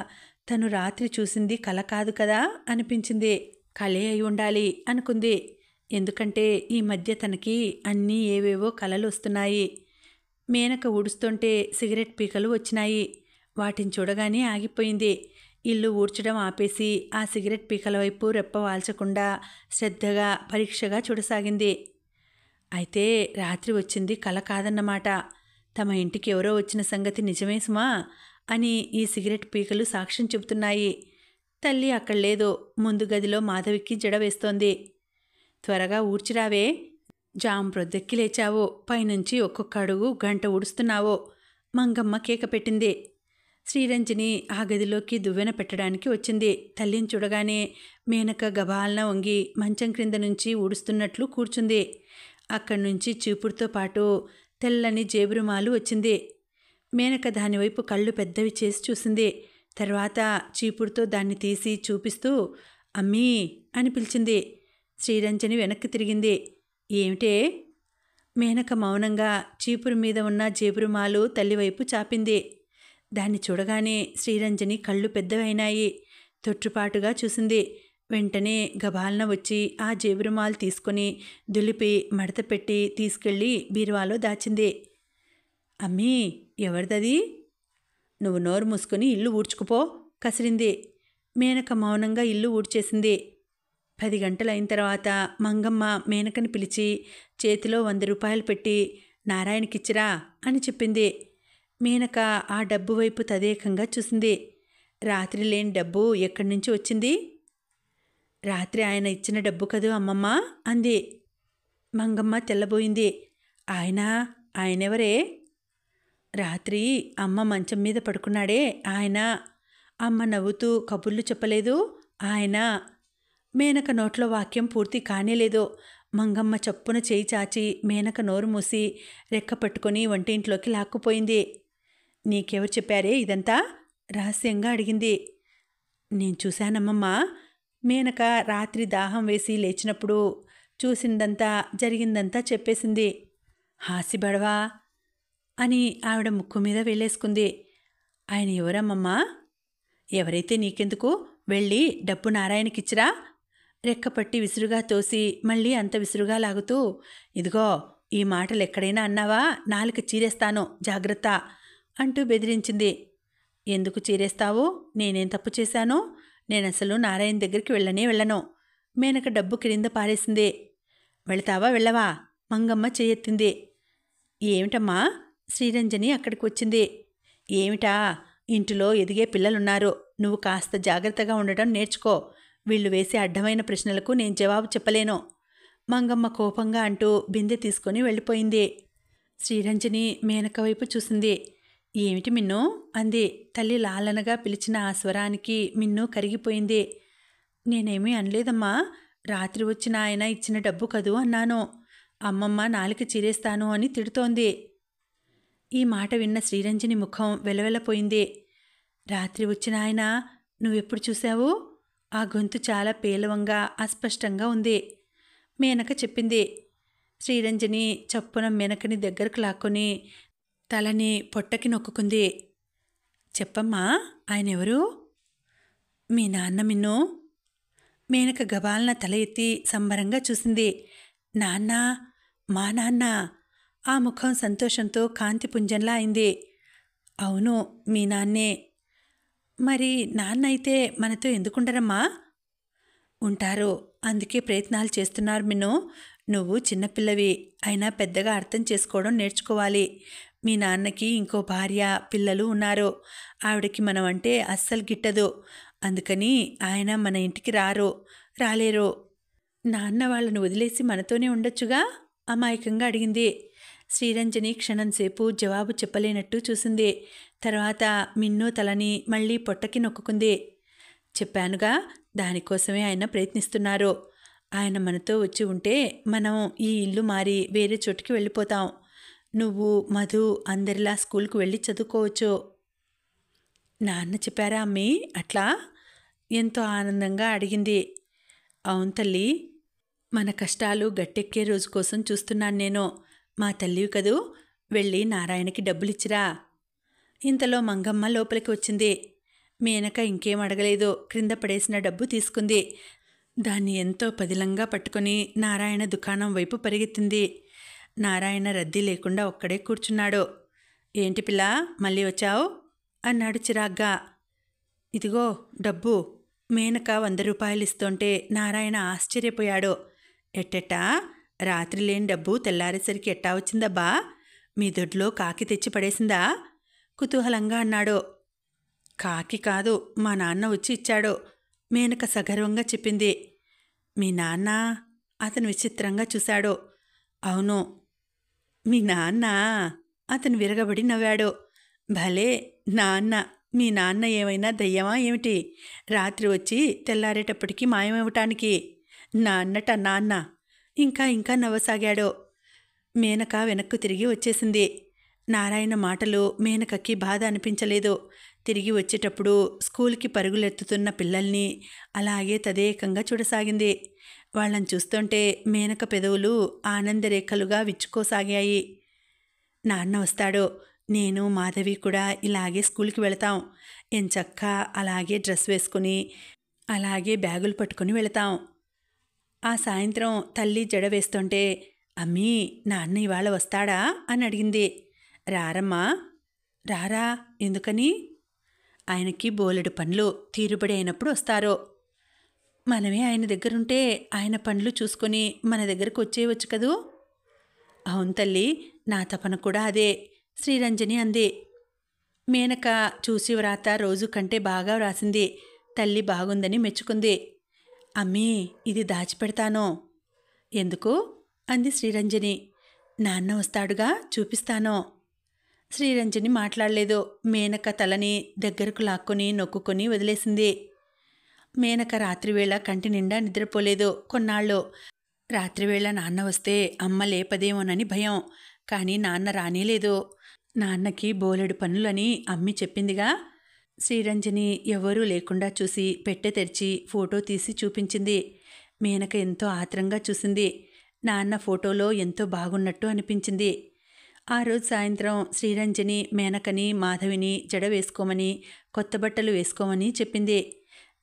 తను రాత్రి చూసింది కల కాదు కదా అనిపించింది. కలే అయి ఉండాలి అనుకుంది. ఎందుకంటే ఈ మధ్య తనకి అన్నీ ఏవేవో కలలు వస్తున్నాయి. మేనక ఊడుస్తుంటే సిగరెట్ పీకలు వచ్చినాయి. వాటిని చూడగానే ఆగిపోయింది. ఇల్లు ఊడ్చడం ఆపేసి ఆ సిగరెట్ పీకల వైపు రెప్ప వాల్చకుండా శ్రద్ధగా పరీక్షగా చూడసాగింది. అయితే రాత్రి వచ్చింది కల కాదన్నమాట. తమ ఇంటికి ఎవరో వచ్చిన సంగతి నిజమే సుమా అని ఈ సిగరెట్ పీకలు సాక్ష్యం చెబుతున్నాయి. తల్లి అక్కడ లేదు. ముందు గదిలో మాధవికి జడ వేస్తోంది. త్వరగా ఊడ్చిరావే. జాం ప్రొద్దెక్కి లేచావు. పైనుంచి ఒక్కొక్క అడుగు గంట ఊడుస్తున్నావు. మంగమ్మ కేక పెట్టింది. శ్రీరంజని ఆ గదిలోకి దువ్వెన పెట్టడానికి వచ్చింది. తల్లిని చూడగానే మేనక గబాలన వంగి మంచం క్రింద నుంచి ఊడుస్తున్నట్లు కూర్చుంది. అక్కడి నుంచి చీపురుతో పాటు తెల్లని జేబురుమాలు వచ్చింది. మేనక దానివైపు కళ్ళు పెద్దవి చేసి చూసింది. తర్వాత చీపురుతో దాన్ని తీసి చూపిస్తూ అమ్మీ అని పిలిచింది. శ్రీరంజని వెనక్కి తిరిగింది. ఏమిటే? మేనక మౌనంగా చీపురు మీద ఉన్న జేబురుమాలు తల్లివైపు చాపింది. దాన్ని చూడగానే శ్రీరంజని కళ్ళు పెద్దవైనాయి. తొట్టుపాటుగా చూసింది. వెంటనే గబాలన వచ్చి ఆ జేబురుమాలు తీసుకొని దులిపి మడత పెట్టి తీసుకెళ్ళి బీరువాలో దాచింది. అమ్మీ, ఎవరిదది? నువ్వు నోరు మూసుకొని ఇల్లు ఊడ్చుకుపో కసిరింది. మేనక మౌనంగా ఇల్లు ఊడ్చేసింది. 10 గంటలైన తర్వాత మంగమ్మ మేనకని పిలిచి చేతిలో 100 రూపాయలు పెట్టి నారాయణకిచ్చిరా అని చెప్పింది. మేనక ఆ డబ్బు వైపు తదేకంగా చూసింది. రాత్రి లేని డబ్బు ఎక్కడి నుంచి వచ్చింది? రాత్రి ఆయన ఇచ్చిన డబ్బు కదూ అమ్మమ్మ అంది. మంగమ్మ తెల్లబోయింది. ఆయనెవరే? రాత్రి అమ్మ మంచం మీద పడుకున్నాడే ఆయన. అమ్మ నవ్వుతూ కబుర్లు చెప్పలేదు ఆయన. మేనక నోట్లో వాక్యం పూర్తి కానేలేదు. మంగమ్మ చప్పున చేయి చాచి మేనక నోరు మూసి రెక్క పట్టుకొని వంటింట్లోకి లాక్కుపోయింది. నీకెవరు చెప్పారే ఇదంతా? రహస్యంగా అడిగింది. నేను చూశానమ్మమ్మ. మేనక రాత్రి దాహం వేసి లేచినప్పుడు చూసిందంతా జరిగిందంతా చెప్పేసింది. హాసిబడవా అని ఆవిడ ముక్కు మీద వేలేసుకుంది. ఆయన ఎవరమ్మమ్మా? ఎవరైతే నీకెందుకు? వెళ్ళి డబ్బు నారాయణకిచ్చిరా. రెక్కపట్టి విసురుగా తోసి మళ్ళీ అంత విసురుగా లాగుతూ ఇదిగో, ఈ మాటలు ఎక్కడైనా అన్నావా నాలుక చీరేస్తాను జాగ్రత్త అంటూ బెదిరించింది. ఎందుకు చీరేస్తావు? నేనేం తప్పు చేశాను? నేనసలు నారాయణ దగ్గరికి వెళ్ళను. మేనక డబ్బు క్రింద పారేసింది. వెళతావా వెళ్ళవా? మంగమ్మ చేయెత్తింది. ఏమిటమ్మా? శ్రీరంజని అక్కడికి వచ్చింది. ఏమిటా? ఇంటిలో ఎదిగే పిల్లలున్నారు. నువ్వు కాస్త జాగ్రత్తగా ఉండటం నేర్చుకో. వీళ్ళు వేసే అడ్డమైన ప్రశ్నలకు నేను జవాబు చెప్పలేను. మంగమ్మ కోపంగా అంటూ బిందె తీసుకొని వెళ్ళిపోయింది. శ్రీరంజని మేనక వైపు చూసింది. ఏమిటి మిన్ను అంది. తల్లి లాలనగా పిలిచిన ఆ స్వరానికి మిన్ను కరిగిపోయింది. నేనేమీ అనలేదమ్మా. రాత్రి వచ్చిన ఆయన ఇచ్చిన డబ్బు కదూ అన్నాను. అమ్మమ్మ నాలుక చీరేస్తాను అని తిడుతోంది. ఈ మాట విన్న శ్రీరంజని ముఖం వెలవెలపోయింది. రాత్రి వచ్చిన ఆయన నువ్వెప్పుడు చూశావు? ఆ గొంతు చాలా పేలవంగా అస్పష్టంగా ఉంది. మేనక చెప్పింది. శ్రీరంజని చప్పున మేనకని దగ్గరకు లాక్కొని తలని పొట్టకి నొక్కుంది. చెప్పమ్మా, ఆయనెవరు? మీ నాన్న మిన్ను. మేనక గబాలన తల ఎత్తి సంబరంగా చూసింది. నాన్న? మా నాన్న? ఆ ముఖం సంతోషంతో కాంతిపుంజంలా అయింది. అవును, మీ నాన్నే. మరి నాన్న అయితే మనతో ఎందుకుండరమ్మా? ఉంటారు, అందుకే ప్రయత్నాలు చేస్తున్నారు మిన్ను. నువ్వు చిన్నపిల్లవి అయినా పెద్దగా అర్థం చేసుకోవడం నేర్చుకోవాలి. మీ నాన్నకి ఇంకో భార్య పిల్లలు ఉన్నారు. ఆవిడకి మనం అంటే అస్సలు గిట్టదు. అందుకని ఆయన మన ఇంటికి రాలేరు. నాన్న వాళ్ళను వదిలేసి మనతోనే ఉండొచ్చుగా అమాయకంగా అడిగింది. శ్రీరంజని క్షణంసేపు జవాబు చెప్పలేనట్టు చూసింది. తర్వాత మిన్ను తలని మళ్ళీ పొట్టకి నొక్కుంది. చెప్పానుగా, దానికోసమే ఆయన ప్రయత్నిస్తున్నారు. ఆయన మనతో వచ్చి ఉంటే మనం ఈ ఇల్లు మారి వేరే చోటుకి వెళ్ళిపోతాం. నువ్వు మధు అందరిలా స్కూల్కు వెళ్ళి చదువుకోవచ్చు. నాన్న చెప్పారా అమ్మీ అట్లా? ఎంతో ఆనందంగా అడిగింది. అవును తల్లి, మన కష్టాలు గట్టెక్కే రోజు కోసం చూస్తున్నాను నేను. మా తల్లివి కదూ, వెళ్ళి నారాయణకి డబ్బులిచ్చిరా. ఇంతలో మంగమ్మ లోపలికి వచ్చింది. మేనక ఇంకేం అడగలేదు. క్రింద పడేసిన డబ్బు తీసుకుంది. దాన్ని ఎంతో పదిలంగా పట్టుకొని నారాయణ దుకాణం వైపు పరిగెత్తింది. నారాయణ రద్దీ లేకుండా ఒక్కడే కూర్చున్నాడు. ఏంటి పిల్ల, మళ్ళీ వచ్చావు అన్నాడు చిరాగ్గా. ఇదిగో డబ్బు. మేనక 100 రూపాయలు ఇస్తుంటే నారాయణ ఆశ్చర్యపోయాడు. ఎట్టెట్టా? రాత్రి లేని డబ్బు తెల్లారేసరికి ఎట్టా వచ్చిందబ్బా? మీ దొడ్లో కాకి తెచ్చి పడేసిందా? కుతూహలంగా అన్నాడు. కాకి కాదు, మా నాన్న వచ్చి ఇచ్చాడు. మేనక సగర్వంగా చెప్పింది. మీ నాన్న? అతను విచిత్రంగా చూశాడు. అవును, మీ నాన్న. అతను విరగబడి నవ్వాడు. భలే నాన్న, మీ నాన్న ఏమైనా దయ్యమా ఏమిటి? రాత్రి వచ్చి తెల్లారేటప్పటికి మాయమవటానికి. నాన్న ఇంకా ఇంకా నవ్వసాగాడు. మేనక వెనక్కు తిరిగి వచ్చేసింది. నారాయణ మాటలు మేనకకి బాధ అనిపించలేదు. తిరిగి వచ్చేటప్పుడు స్కూల్కి పరుగులెత్తుతున్న పిల్లల్ని అలాగే తదేకంగా చూడసాగింది. వాళ్ళని చూస్తుంటే మేనక పెదవులు ఆనందరేఖలుగా విచ్చుకోసాగాయి. నాన్న వస్తాడు, నేను మాధవి కూడా ఇలాగే స్కూల్కి వెళతాం. ఎంచక్కా అలాగే డ్రెస్ వేసుకుని అలాగే బ్యాగులు పట్టుకుని వెళతాం. ఆ సాయంత్రం తల్లి జడ వేస్తుంటే, అమ్మీ నాన్న ఇవాళ వస్తాడా అని అడిగింది. రారమ్మా. రారా, ఎందుకని? ఆయనకి బోలెడు పనులు, తీరుబడి అయినప్పుడు వస్తారో. మనమే ఆయన దగ్గరుంటే ఆయన పనులు చూసుకొని మన దగ్గరకు వచ్చేయవచ్చు కదూ. అవును తల్లి, నా తపన కూడా అదే, శ్రీరంజని అంది. మేనక చూసి వ్రాత రోజు కంటే బాగా వ్రాసింది. తల్లి బాగుందని మెచ్చుకుంది. అమ్మీ, ఇది దాచిపెడతాను. ఎందుకు అంది శ్రీరంజని. నాన్న వస్తాడుగా, చూపిస్తాను. శ్రీరంజని మాట్లాడలేదు. మేనక తలని దగ్గరకు లాక్కొని నొక్కుకొని వదిలేసింది. మేనక రాత్రివేళ కంటి నిండా నిద్రపోలేదు కొన్నాళ్ళు. రాత్రివేళ నాన్న వస్తే అమ్మ లేపదేమోనని భయం. కానీ నాన్న రానేలేదు. నాన్నకి బోలెడు పనులని అమ్మి చెప్పిందిగా. శ్రీరంజని ఎవరూ లేకుండా చూసి పెట్టె తెరిచి ఫోటో తీసి చూపించింది. మేనక ఎంతో ఆత్రంగా చూసింది. నాన్న ఫోటోలో ఎంతో బాగున్నట్టు అనిపించింది. ఆ రోజు సాయంత్రం శ్రీరంజని మేనకని మాధవిని జడ వేసుకోమని, కొత్త బట్టలు వేసుకోమని చెప్పింది.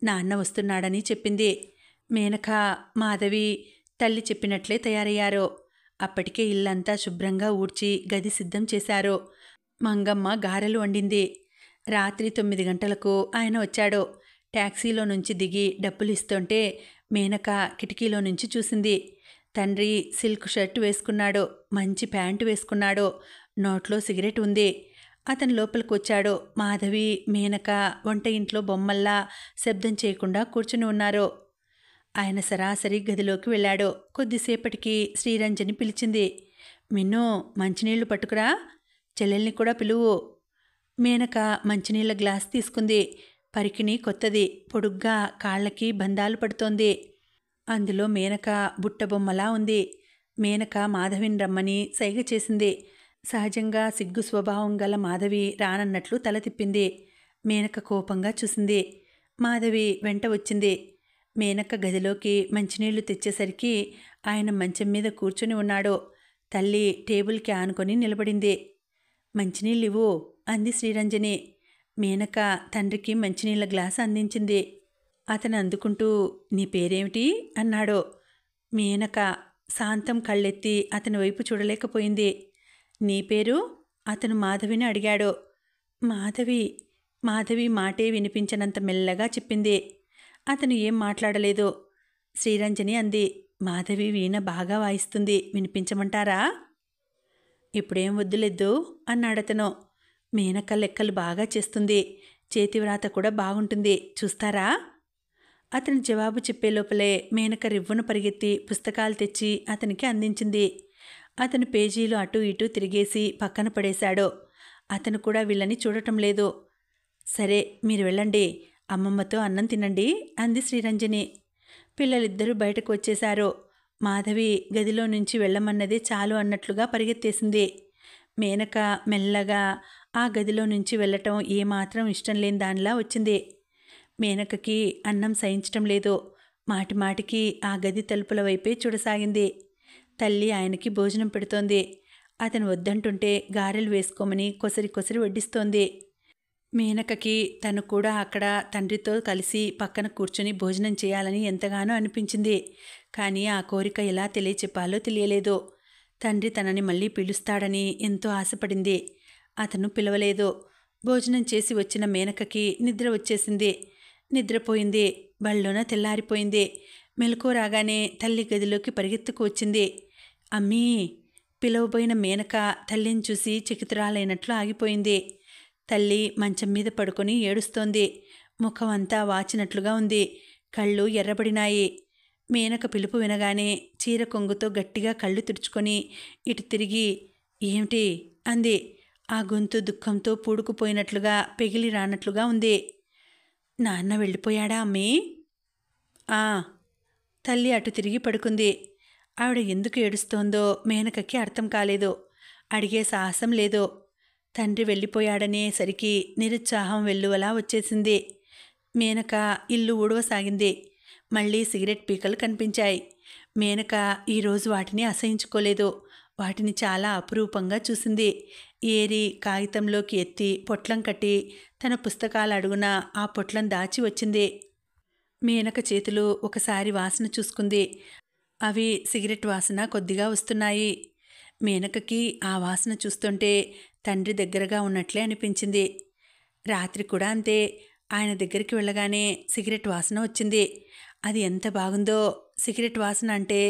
నాన్న వస్తున్నాడని చెప్పింది. మేనక మాధవి తల్లి చెప్పినట్లే తయారయ్యారు. అప్పటికే ఇల్లంతా శుభ్రంగా ఊడ్చి గది సిద్ధం చేశారు. మంగమ్మ గారెలు వండింది. రాత్రి 9 గంటలకు ఆయన వచ్చాడు. ట్యాక్సీలో నుంచి దిగి డబ్బులు ఇస్తుంటే మేనక కిటికీలో నుంచి చూసింది. తండ్రి సిల్క్ షర్ట్ వేసుకున్నాడు, మంచి ప్యాంటు వేసుకున్నాడు, నోట్లో సిగరెట్ ఉంది. అతను లోపలికి వచ్చాడు. మాధవి మేనక వంట ఇంట్లో బొమ్మల్లా శబ్దం చేయకుండా కూర్చుని ఉన్నారు. ఆయన సరాసరి గదిలోకి వెళ్ళాడు. కొద్దిసేపటికి శ్రీరంజని పిలిచింది. మిన్ను, మంచినీళ్లు పట్టుకురా, చెల్లెల్ని కూడా పిలువు. మేనక మంచినీళ్ళ గ్లాస్ తీసుకుంది. పరికిణి కొత్తది, పొడుగ్గా కాళ్ళకి బంధాలు పడుతోంది. అందులో మేనక బుట్టబొమ్మలా ఉంది. మేనక మాధవిని రమ్మని సైగ చేసింది. సహజంగా సిగ్గు స్వభావం గల మాధవి రానన్నట్లు తల తిప్పింది. మేనక కోపంగా చూసింది. మాధవి వెంట వచ్చింది. మేనక గదిలోకి మంచినీళ్లు తెచ్చేసరికి ఆయన మంచం మీద కూర్చుని ఉన్నాడు. తల్లి టేబుల్కి ఆనుకొని నిలబడింది. మంచినీళ్ళివ్వు అంది శ్రీరంజని. మేనక తండ్రికి మంచినీళ్ళ గ్లాసు అందించింది. అతను అందుకుంటూ, నీ పేరేమిటి అన్నాడు. మేనక శాంతం కళ్ళెత్తి అతని వైపు చూడలేకపోయింది. నీ పేరు? అతను మాధవిని అడిగాడు. మాధవి మాటే వినిపించనంత మెల్లగా చెప్పింది. అతను ఏం మాట్లాడలేదు. శ్రీరంజని అంది, మాధవి వీణ బాగా వాయిస్తుంది, వినిపించమంటారా? ఇప్పుడేం వద్దులేదు అన్నాడతను. మేనక లెక్కలు బాగా చేస్తుంది, చేతివ్రాత కూడా బాగుంటుంది, చూస్తారా? అతను జవాబు చెప్పే లోపలే మేనక రివ్వున పరిగెత్తి పుస్తకాలు తెచ్చి అతనికి అందించింది. అతను పేజీలు అటూ ఇటూ తిరిగేసి పక్కన పడేశాడు. అతను కూడా వీళ్ళని చూడటం లేదు. సరే, మీరు వెళ్ళండి, అమ్మమ్మతో అన్నం తినండి అంది శ్రీరంజని. పిల్లలిద్దరూ బయటకు వచ్చేశారు. మాధవి గదిలో నుంచి వెళ్ళమన్నదే చాలు అన్నట్లుగా పరిగెత్తేసింది. మేనక మెల్లగా ఆ గదిలో నుంచి వెళ్ళటం ఏమాత్రం ఇష్టం లేని దానిలా వచ్చింది. మేనకకి అన్నం సహించటం లేదు. మాటిమాటికి ఆ గది తలుపుల వైపే చూడసాగింది. తల్లి ఆయనకి భోజనం పెడుతోంది. అతను వద్దంటుంటే గారెలు వేసుకోమని కొసరి వడ్డిస్తోంది. మేనకకి తను కూడా అక్కడ తండ్రితో కలిసి పక్కన కూర్చుని భోజనం చేయాలని ఎంతగానో అనిపించింది. కానీ ఆ కోరిక ఎలా తెలియచెప్పాలో తెలియలేదు. తండ్రి తనని మళ్ళీ పిలుస్తాడని ఎంతో ఆశపడింది. అతను పిలవలేదు. భోజనం చేసి వచ్చిన మేనకకి నిద్ర వచ్చేసింది. నిద్రపోయింది. బళ్ళోన తెల్లారిపోయింది. మెలకువ రాగానే తల్లి గదిలోకి పరిగెత్తుకు వచ్చింది. అమ్మీ! పిలవబోయిన మేనక తల్లిని చూసి చకితురాలైనట్లు ఆగిపోయింది. తల్లి మంచం మీద పడుకొని ఏడుస్తోంది. ముఖం అంతా వాచినట్లుగా ఉంది. కళ్ళు ఎర్రబడినాయి. మేనక పిలుపు వినగానే చీర కొంగుతో గట్టిగా కళ్ళు తుడుచుకొని ఇటు తిరిగి, ఏమిటి అంది. ఆ గొంతు దుఃఖంతో పూడుకుపోయినట్లుగా పెగిలి రానట్లుగా ఉంది. నాన్న వెళ్ళిపోయాడా అమ్మీ? ఆ. తల్లి అటు తిరిగి పడుకుంది. ఆవిడ ఎందుకు ఏడుస్తోందో మేనకకి అర్థం కాలేదు. అడిగే సాహసం లేదు. తండ్రి వెళ్ళిపోయాడనేసరికి నిరుత్సాహం వెల్లువలా వచ్చేసింది. మేనక ఇల్లు ఊడవసాగింది. మళ్ళీ సిగరెట్ పీకలు కనిపించాయి. మేనక ఈరోజు వాటిని అసహించుకోలేదు. వాటిని చాలా అపురూపంగా చూసింది. ఏరి కాగితంలోకి ఎత్తి పొట్లం కట్టి తన పుస్తకాల అడుగున ఆ పొట్లం దాచి వచ్చింది. మేనక చేతులు ఒకసారి వాసన చూసుకుంది. అవి సిగరెట్ వాసన కొద్దిగా వస్తున్నాయి. మేనకకి ఆ వాసన చూస్తుంటే తండ్రి దగ్గరగా ఉన్నట్లే అనిపించింది. రాత్రి కూడా అంతే. ఆయన దగ్గరికి వెళ్ళగానే సిగరెట్ వాసన వచ్చింది. అది ఎంత బాగుందో! సిగరెట్ వాసన అంటే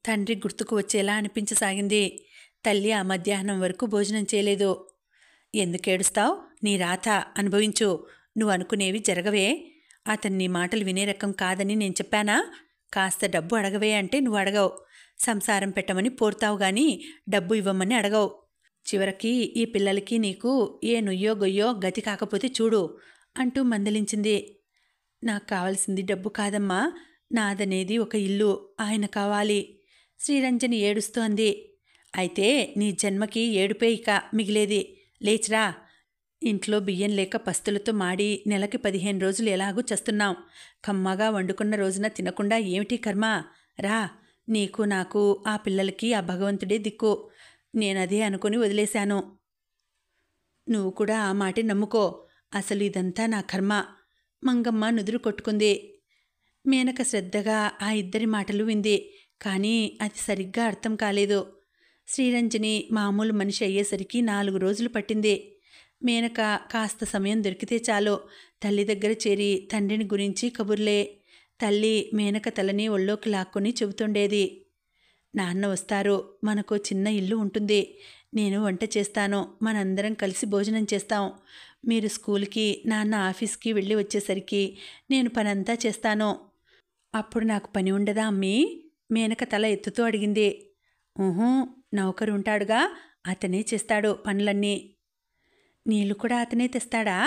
తండ్రి గుర్తుకు వచ్చేలా అనిపించసాగింది. తల్లి ఆ మధ్యాహ్నం వరకు భోజనం చేయలేదు. ఎందుకేడుస్తావు? నీ రాత అనుభవించు. నువ్వు అనుకునేవి జరగవే. అతను నీ మాటలు వినే రకం కాదని నేను చెప్పానా? కాస్త డబ్బు అడగవే అంటే నువ్వు అడగవు. సంసారం పెట్టమని పోర్తావు గాని డబ్బు ఇవ్వమని అడగవు. చివరికి ఈ పిల్లలకి నీకు ఏ నుయ్యో గొయ్యో గతి కాకపోతే చూడు అంటూ మందలించింది. నాకు కావాల్సింది డబ్బు కాదమ్మా. నాదనేది ఒక ఇల్లు. ఆయన కావాలి. శ్రీరంజని ఏడుస్తూ అంది. అయితే నీ జన్మకి ఏడుపే ఇక మిగిలేది. లేచిరా. ఇంట్లో బియ్యం లేక పస్తులతో మాడి నెలకి 15 రోజులు ఎలాగూ చస్తున్నాం. కమ్మగా వండుకున్న రోజున తినకుండా ఏమిటి కర్మ? రా. నీకు నాకు ఆ పిల్లలకి ఆ భగవంతుడే దిక్కు. నేనదే అనుకుని వదిలేశాను. నువ్వు కూడా ఆ మాటే నమ్ముకో. అసలు ఇదంతా నా కర్మ. మంగమ్మ నుదురు కొట్టుకుంది. మేనక శ్రద్ధగా ఆ ఇద్దరి మాటలు వింది. కానీ అది సరిగ్గా అర్థం కాలేదు. శ్రీరంజని మామూలు మనిషి అయ్యేసరికి 4 రోజులు పట్టింది. మేనక కాస్త సమయం దొరికితే చాలు తల్లి దగ్గర చేరి తండ్రిని గురించి కబుర్లే. తల్లి మేనక తలని ఒళ్ళోకి లాక్కొని చెబుతుండేది. నాన్న వస్తారు. మనకు చిన్న ఇల్లు ఉంటుంది. నేను వంట చేస్తాను. మనందరం కలిసి భోజనం చేస్తాం. మీరు స్కూల్కి, నాన్న ఆఫీస్కి వెళ్ళి వచ్చేసరికి నేను పనంతా చేస్తాను. అప్పుడు నాకు పని ఉండదా అమ్మీ? మేనక తల ఎత్తుతూ అడిగింది. ఊహూ, నౌకరు ఉంటాడుగా, అతనే చేస్తాడు పనులన్నీ. నీళ్ళు కూడా అతనే తెస్తాడా?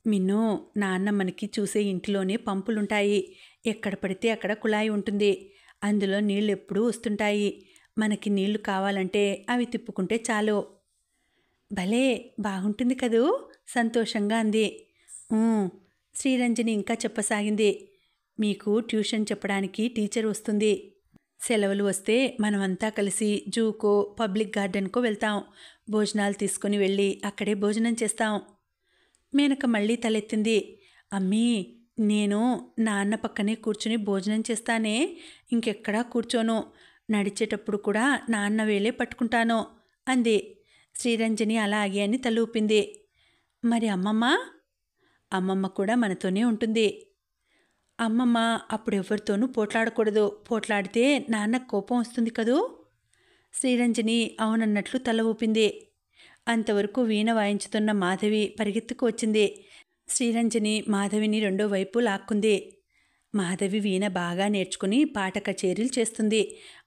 మిన్ను, నాన్న మనకి చూసే ఇంటిలోనే పంపులుంటాయి. ఎక్కడ పడితే అక్కడ కుళాయి ఉంటుంది. అందులో నీళ్ళు ఎప్పుడూ వస్తుంటాయి. మనకి నీళ్లు కావాలంటే అవి తిప్పుకుంటే చాలు. భలే బాగుంటుంది కదూ? సంతోషంగా అంది. శ్రీరంజని ఇంకా చెప్పసాగింది. మీకు ట్యూషన్ చెప్పడానికి టీచర్ వస్తుంది. సెలవులు వస్తే మనమంతా కలిసి జూకో పబ్లిక్ గార్డెన్కో వెళ్తాం. భోజనాలు తీసుకుని వెళ్ళి అక్కడే భోజనం చేస్తాం. మేనక మళ్ళీ తలెత్తింది. అమ్మీ, నేను నాన్న పక్కనే కూర్చుని భోజనం చేస్తానే. ఇంకెక్కడా కూర్చోను. నడిచేటప్పుడు కూడా నాన్న వేలే పట్టుకుంటాను అంది. శ్రీరంజని అలాగే అని తలూపింది. మరి అమ్మమ్మ? అమ్మమ్మ కూడా మనతోనే ఉంటుంది. అమ్మమ్మ అప్పుడెవరితోనూ పోట్లాడకూడదు. పోట్లాడితే నాన్న కోపం వస్తుంది కదూ? శ్రీరంజని అవునన్నట్లు తల ఊపింది. అంతవరకు వీణ వాయించుతున్న మాధవి పరిగెత్తుకు వచ్చింది. శ్రీరంజని మాధవిని రెండో వైపు లాక్కుంది. మాధవి వీణ బాగా నేర్చుకుని పాట కచేరీలు చేస్తుంది.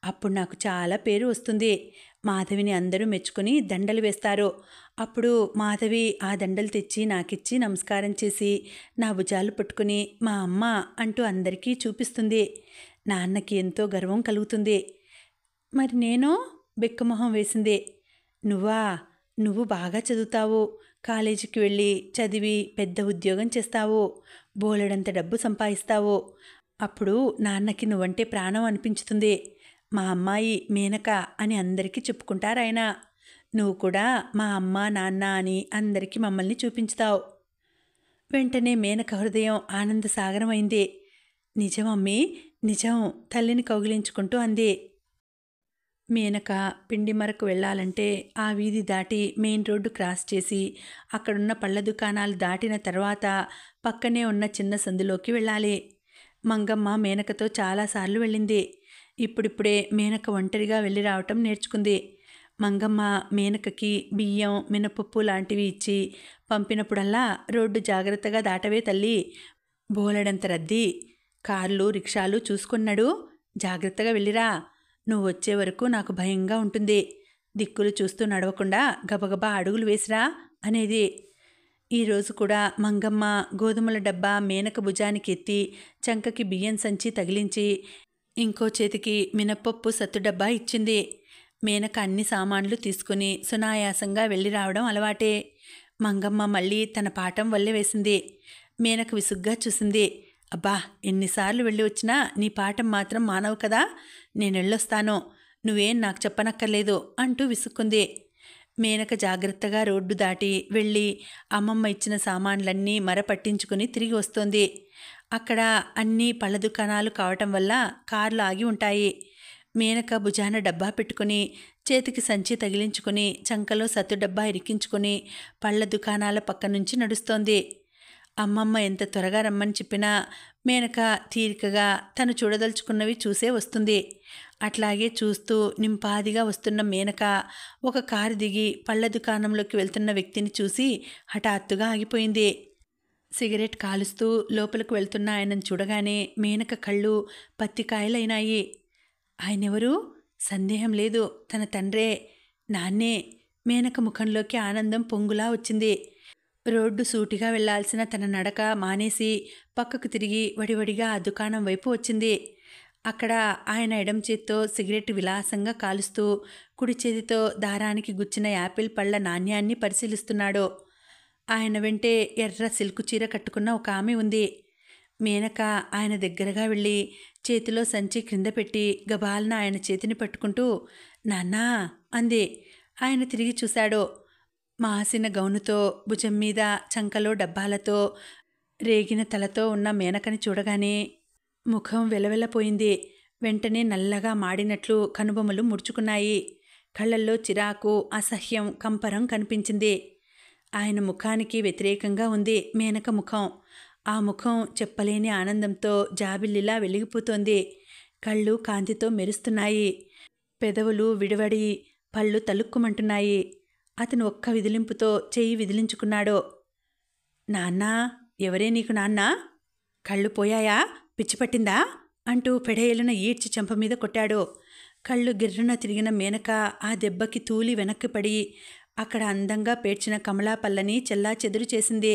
అప్పుడు నాకు చాలా పేరు వస్తుంది. మాధవిని అందరూ మెచ్చుకుని దండలు వేస్తారు. అప్పుడు మాధవి ఆ దండలు తెచ్చి నాకిచ్చి నమస్కారం చేసి నా భుజాలు పట్టుకుని మా అమ్మ అంటూ అందరికీ చూపిస్తుంది. నాన్నకి ఎంతో గర్వం కలుగుతుంది. మరి నేను? బిక్కమొహం వేసింది. నువ్వు బాగా చదువుతావు. కాలేజీకి వెళ్ళి చదివి పెద్ద ఉద్యోగం చేస్తావు. బోలెడంత డబ్బు సంపాదిస్తావు. అప్పుడు నాన్నకి నువ్వంటే ప్రాణం అనిపించుతుంది. మా అమ్మాయి మేనక అని అందరికీ చెప్పుకుంటారాయన. నువ్వు కూడా మా అమ్మ నాన్న అని అందరికీ మమ్మల్ని చూపించుతావు. వెంటనే మేనక హృదయం ఆనంద సాగరమైంది. నిజం అమ్మీ, నిజం తల్లిని కౌగిలించుకుంటూ అంది. మేనక పిండి మరకు వెళ్ళాలంటే ఆ వీధి దాటి మెయిన్ రోడ్డు క్రాస్ చేసి అక్కడున్న పళ్ళ దుకాణాలు దాటిన తర్వాత పక్కనే ఉన్న చిన్న సందులోకి వెళ్ళాలి. మంగమ్మ మేనకతో చాలాసార్లు వెళ్ళింది. ఇప్పుడిప్పుడే మేనక ఒంటరిగా వెళ్ళి రావటం నేర్చుకుంది. మంగమ్మ మేనకకి బియ్యం మినపప్పు లాంటివి ఇచ్చి పంపినప్పుడల్లా రోడ్డు జాగ్రత్తగా దాటవే తల్లి, బోలెడంత రద్దీ, కార్లు రిక్షాలు చూసుకున్నాడు, జాగ్రత్తగా వెళ్ళిరా. నువ్వు వచ్చే వరకు నాకు భయంగా ఉంటుంది. దిక్కులు చూస్తూ నడవకుండా గబగబా అడుగులు వేసిరా అనేది. ఈరోజు కూడా మంగమ్మ గోధుమల డబ్బా మేనక భుజానికి ఎత్తి చంకకి బియ్యం సంచి తగిలించి ఇంకో చేతికి మినప్పప్పు సత్తు డబ్బా ఇచ్చింది. మేనక అన్ని సామాన్లు తీసుకుని సునాయాసంగా వెళ్ళి రావడం అలవాటే. మంగమ్మ మళ్ళీ తన పాఠం వల్లే వేసింది. మేనక విసుగ్గా చూసింది. అబ్బా, ఎన్నిసార్లు వెళ్ళి వచ్చినా నీ పాఠం మాత్రం మానవు కదా, నేను వెళ్ళొస్తాను, నువ్వేం నాకు చెప్పనక్కర్లేదు అంటూ విసుక్కుంది. మేనక జాగ్రత్తగా రోడ్డు దాటి వెళ్ళి అమ్మమ్మ ఇచ్చిన సామాన్లన్నీ మరపట్టించుకుని తిరిగి వస్తోంది. అక్కడ అన్నీ పళ్ళ దుకాణాలు కావటం వల్ల కార్లు ఆగి ఉంటాయి. మేనక భుజాన డబ్బా పెట్టుకుని చేతికి సంచి తగిలించుకుని చంకలో సత్తు డబ్బా ఇరికించుకుని పళ్ళ దుకాణాల పక్క నుంచి నడుస్తోంది. అమ్మమ్మ ఎంత త్వరగా రమ్మని చెప్పినా మేనక తీరికగా తను చూడదలుచుకున్నవి చూసే వస్తుంది. అట్లాగే చూస్తూ నింపాదిగా వస్తున్న మేనక ఒక కారు దిగి పళ్ళ దుకాణంలోకి వెళ్తున్న వ్యక్తిని చూసి హఠాత్తుగా ఆగిపోయింది. సిగరెట్ కాలుస్తూ లోపలికి వెళ్తున్న ఆయనను చూడగానే మేనక కళ్ళు పత్తికాయలైనాయి. ఆయనెవరు? సందేహం లేదు, తన తండ్రే, నాన్నే. మేనక ముఖంలోకి ఆనందం పొంగులా వచ్చింది. రోడ్డు సూటిగా వెళ్లాల్సిన తన నడక మానేసి పక్కకు తిరిగి వడివడిగా ఆ దుకాణం వైపు వచ్చింది. అక్కడ ఆయన ఎడం చేత్తో సిగరెట్ విలాసంగా కాలుస్తూ కుడి చేతితో దారానికి గుచ్చిన యాపిల్ పళ్ళ నాణ్యాన్ని పరిశీలిస్తున్నాడు. ఆయన వెంటే ఎర్ర సిల్కు చీర కట్టుకున్న ఒక ఆమె ఉంది. మేనక ఆయన దగ్గరగా వెళ్ళి చేతిలో సంచి క్రింద పెట్టి గబాలన ఆయన చేతిని పట్టుకుంటూ నాన్నా అంది. ఆయన తిరిగి చూశాడు. మాసిన గౌనుతో భుజం మీద చంకలో డబ్బాలతో రేగిన తలతో ఉన్న మేనకని చూడగానే ముఖం వెలవెలపోయింది. వెంటనే నల్లగా మాడినట్లు కనుబొమ్మలు ముడుచుకున్నాయి. కళ్ళల్లో చిరాకు, అసహ్యం, కంపరం కనిపించింది. ఆయన ముఖానికి వ్యతిరేకంగా ఉంది మేనక ముఖం. ఆ ముఖం చెప్పలేని ఆనందంతో జాబిల్లిలా వెలిగిపోతోంది. కళ్ళు కాంతితో మెరుస్తున్నాయి. పెదవులు విడివడి పళ్ళు తలుక్కుమంటున్నాయి. అతను ఒక్క విదిలింపుతో చెయ్యి విదిలించుకున్నాడు. నాన్నా, ఎవరే నీకు నాన్నా? కళ్ళు పోయాయా? పిచ్చిపట్టిందా? అంటూ పెడేలున ఈడ్చి చెంప మీద కొట్టాడు. కళ్ళు గిర్రున తిరిగిన మేనక ఆ దెబ్బకి తూలి వెనక్కి పడి అక్కడ అందంగా పేర్చిన కమలా పళ్ళని చెల్లా చెదురు చేసింది.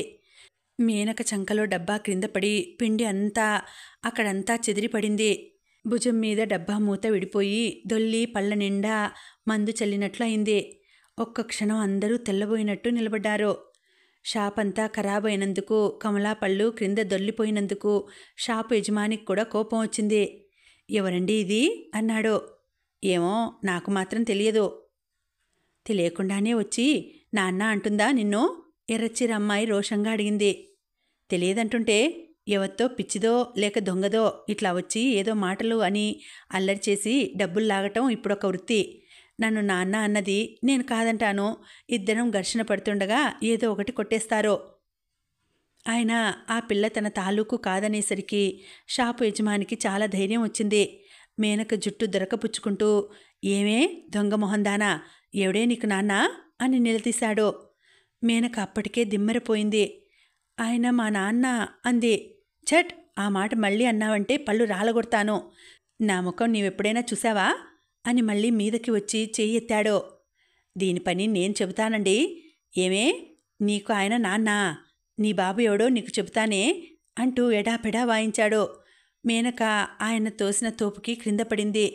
మేనక చంకలో డబ్బా క్రింద పడి పిండి అంతా అక్కడంతా చెదిరిపడింది. భుజం మీద డబ్బా మూత విడిపోయి దొల్లి పళ్ళ నిండా మందు చల్లినట్లు అయింది. ఒక్క క్షణం అందరూ తెల్లబోయినట్టు నిలబడ్డారు. షాపంతా ఖరాబైనందుకు, కమలా పళ్ళు క్రింద దొల్లిపోయినందుకు షాపు యజమానికి కూడా కోపం వచ్చింది. ఎవరండి ఇది అన్నాడు. ఏమో, నాకు మాత్రం తెలియదు. తెలియకుండానే వచ్చి నాన్న అంటుందా నిన్ను? ఎర్రచీర అమ్మాయి రోషంగా అడిగింది. తెలియదంటుంటే ఎవత్తో పిచ్చిదో లేక దొంగదో ఇట్లా వచ్చి ఏదో మాటలు అని అల్లరి చేసి డబ్బులు లాగటం ఇప్పుడొక వృత్తి. నన్ను నాన్న అన్నది నేను కాదంటాను. ఇద్దరం ఘర్షణ పడుతుండగా ఏదో ఒకటి కొట్టేస్తారో. ఆయన ఆ పిల్ల తన తాలూకు కాదనేసరికి షాపు యజమానికి చాలా ధైర్యం వచ్చింది. మేనక జుట్టు దొరకపుచ్చుకుంటూ ఏమే దొంగ మొహందానా, ఎవడే నీకు నాన్న అని నిలదీశాడు. మేనక అప్పటికే దిమ్మెరపోయింది. ఆయన మా నాన్న అంది. ఛట్, ఆ మాట మళ్ళీ అన్నావంటే పళ్ళు రాలగొడతాను. నా ముఖం నీవెప్పుడైనా చూసావా అని మళ్ళీ మీదకి వచ్చి చెయ్యి ఎత్తాడు. దీని పని నేను చెబుతానండి. ఏమే, నీకు ఆయన నాన్న, నీ బాబు ఎవడో నీకు చెబుతానే అంటూ ఎడాపెడా వాయించాడు. మేనక ఆయన తోసిన తోపుకి క్రింద పడింది.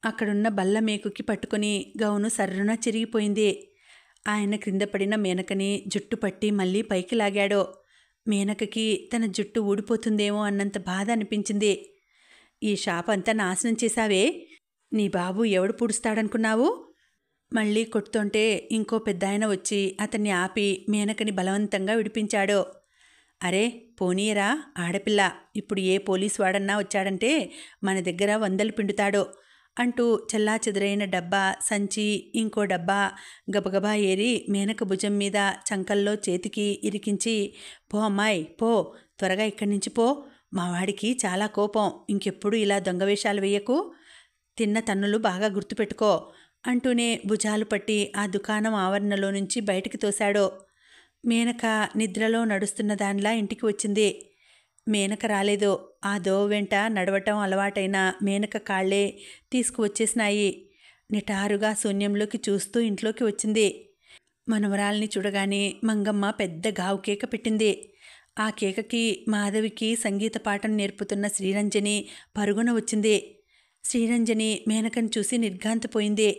అక్కడున్న బల్ల మేకుకి పట్టుకుని గౌను సర్రున చిరిగిపోయింది. ఆయన క్రింద పడిన మేనకని జుట్టు పట్టి మళ్ళీ పైకి లాగాడు. మేనకకి తన జుట్టు ఊడిపోతుందేమో అన్నంత బాధ అనిపించింది. ఈ షాప్ అంతా నాశనం చేశావే, నీ బాబు ఎవడు పూడుస్తాడనుకున్నావు? మళ్ళీ కొడుతుంటే ఇంకో పెద్దాయన వచ్చి అతన్ని ఆపి మేనకని బలవంతంగా విడిపించాడు. అరే పోనీయరా, ఆడపిల్ల, ఇప్పుడు ఏ పోలీసు వాడన్నా వచ్చాడంటే మన దగ్గర 100 పిండుతాడు అంటూ చెల్లాచెదురైన డబ్బా, సంచి, ఇంకో డబ్బా గబగబా ఏరి మేనక భుజం మీద చంకల్లో చేతికి ఇరికించి, పో అమ్మాయి పో, త్వరగా ఇక్కడి నుంచి పో, మా వాడికి చాలా కోపం, ఇంకెప్పుడు ఇలా దొంగవేషాలు వేయకు, తిన్న తన్నులు బాగా గుర్తుపెట్టుకో అంటూనే భుజాలు పట్టి ఆ దుకాణం ఆవరణలో నుంచి బయటికి తోశాడు. మేనక నిద్రలో నడుస్తున్న దానిలా ఇంటికి వచ్చింది. మేనక రాలేదు. ఆ దోవ వెంట నడవటం అలవాటైన మేనక కాళ్లే తీసుకువచ్చేసినాయి. నిటారుగా శూన్యంలోకి చూస్తూ ఇంట్లోకి వచ్చింది. మనవరాల్ని చూడగానే మంగమ్మ పెద్ద గావు కేక పెట్టింది. ఆ కేకకి మాధవికి సంగీత పాఠం నేర్పుతున్న శ్రీరంజని పరుగున వచ్చింది. శ్రీరంజని మేనకను చూసి నిర్ఘాంతపోయింది.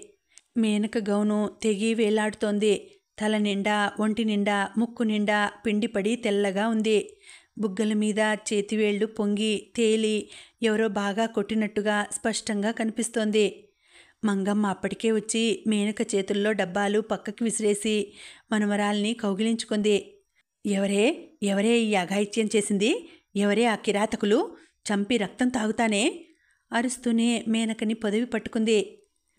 మేనక గౌను తెగి వేలాడుతోంది. తల నిండా, ఒంటి నిండా, ముక్కు నిండా పిండిపడి తెల్లగా ఉంది. బుగ్గల మీద చేతివేళ్లు పొంగి తేలి ఎవరో బాగా కొట్టినట్టుగా స్పష్టంగా కనిపిస్తోంది. మంగమ్మ అప్పటికే వచ్చి మేనక చేతుల్లో డబ్బాలు పక్కకి విసిరేసి మనవరాల్ని కౌగిలించుకుంది. ఎవరే ఎవరే ఈ అఘాయిత్యం చేసింది? ఎవరే ఆ కిరాతకులు? చంపి రక్తం తాగుతానే అరుస్తూనే మేనకని పొదివి పట్టుకుంది.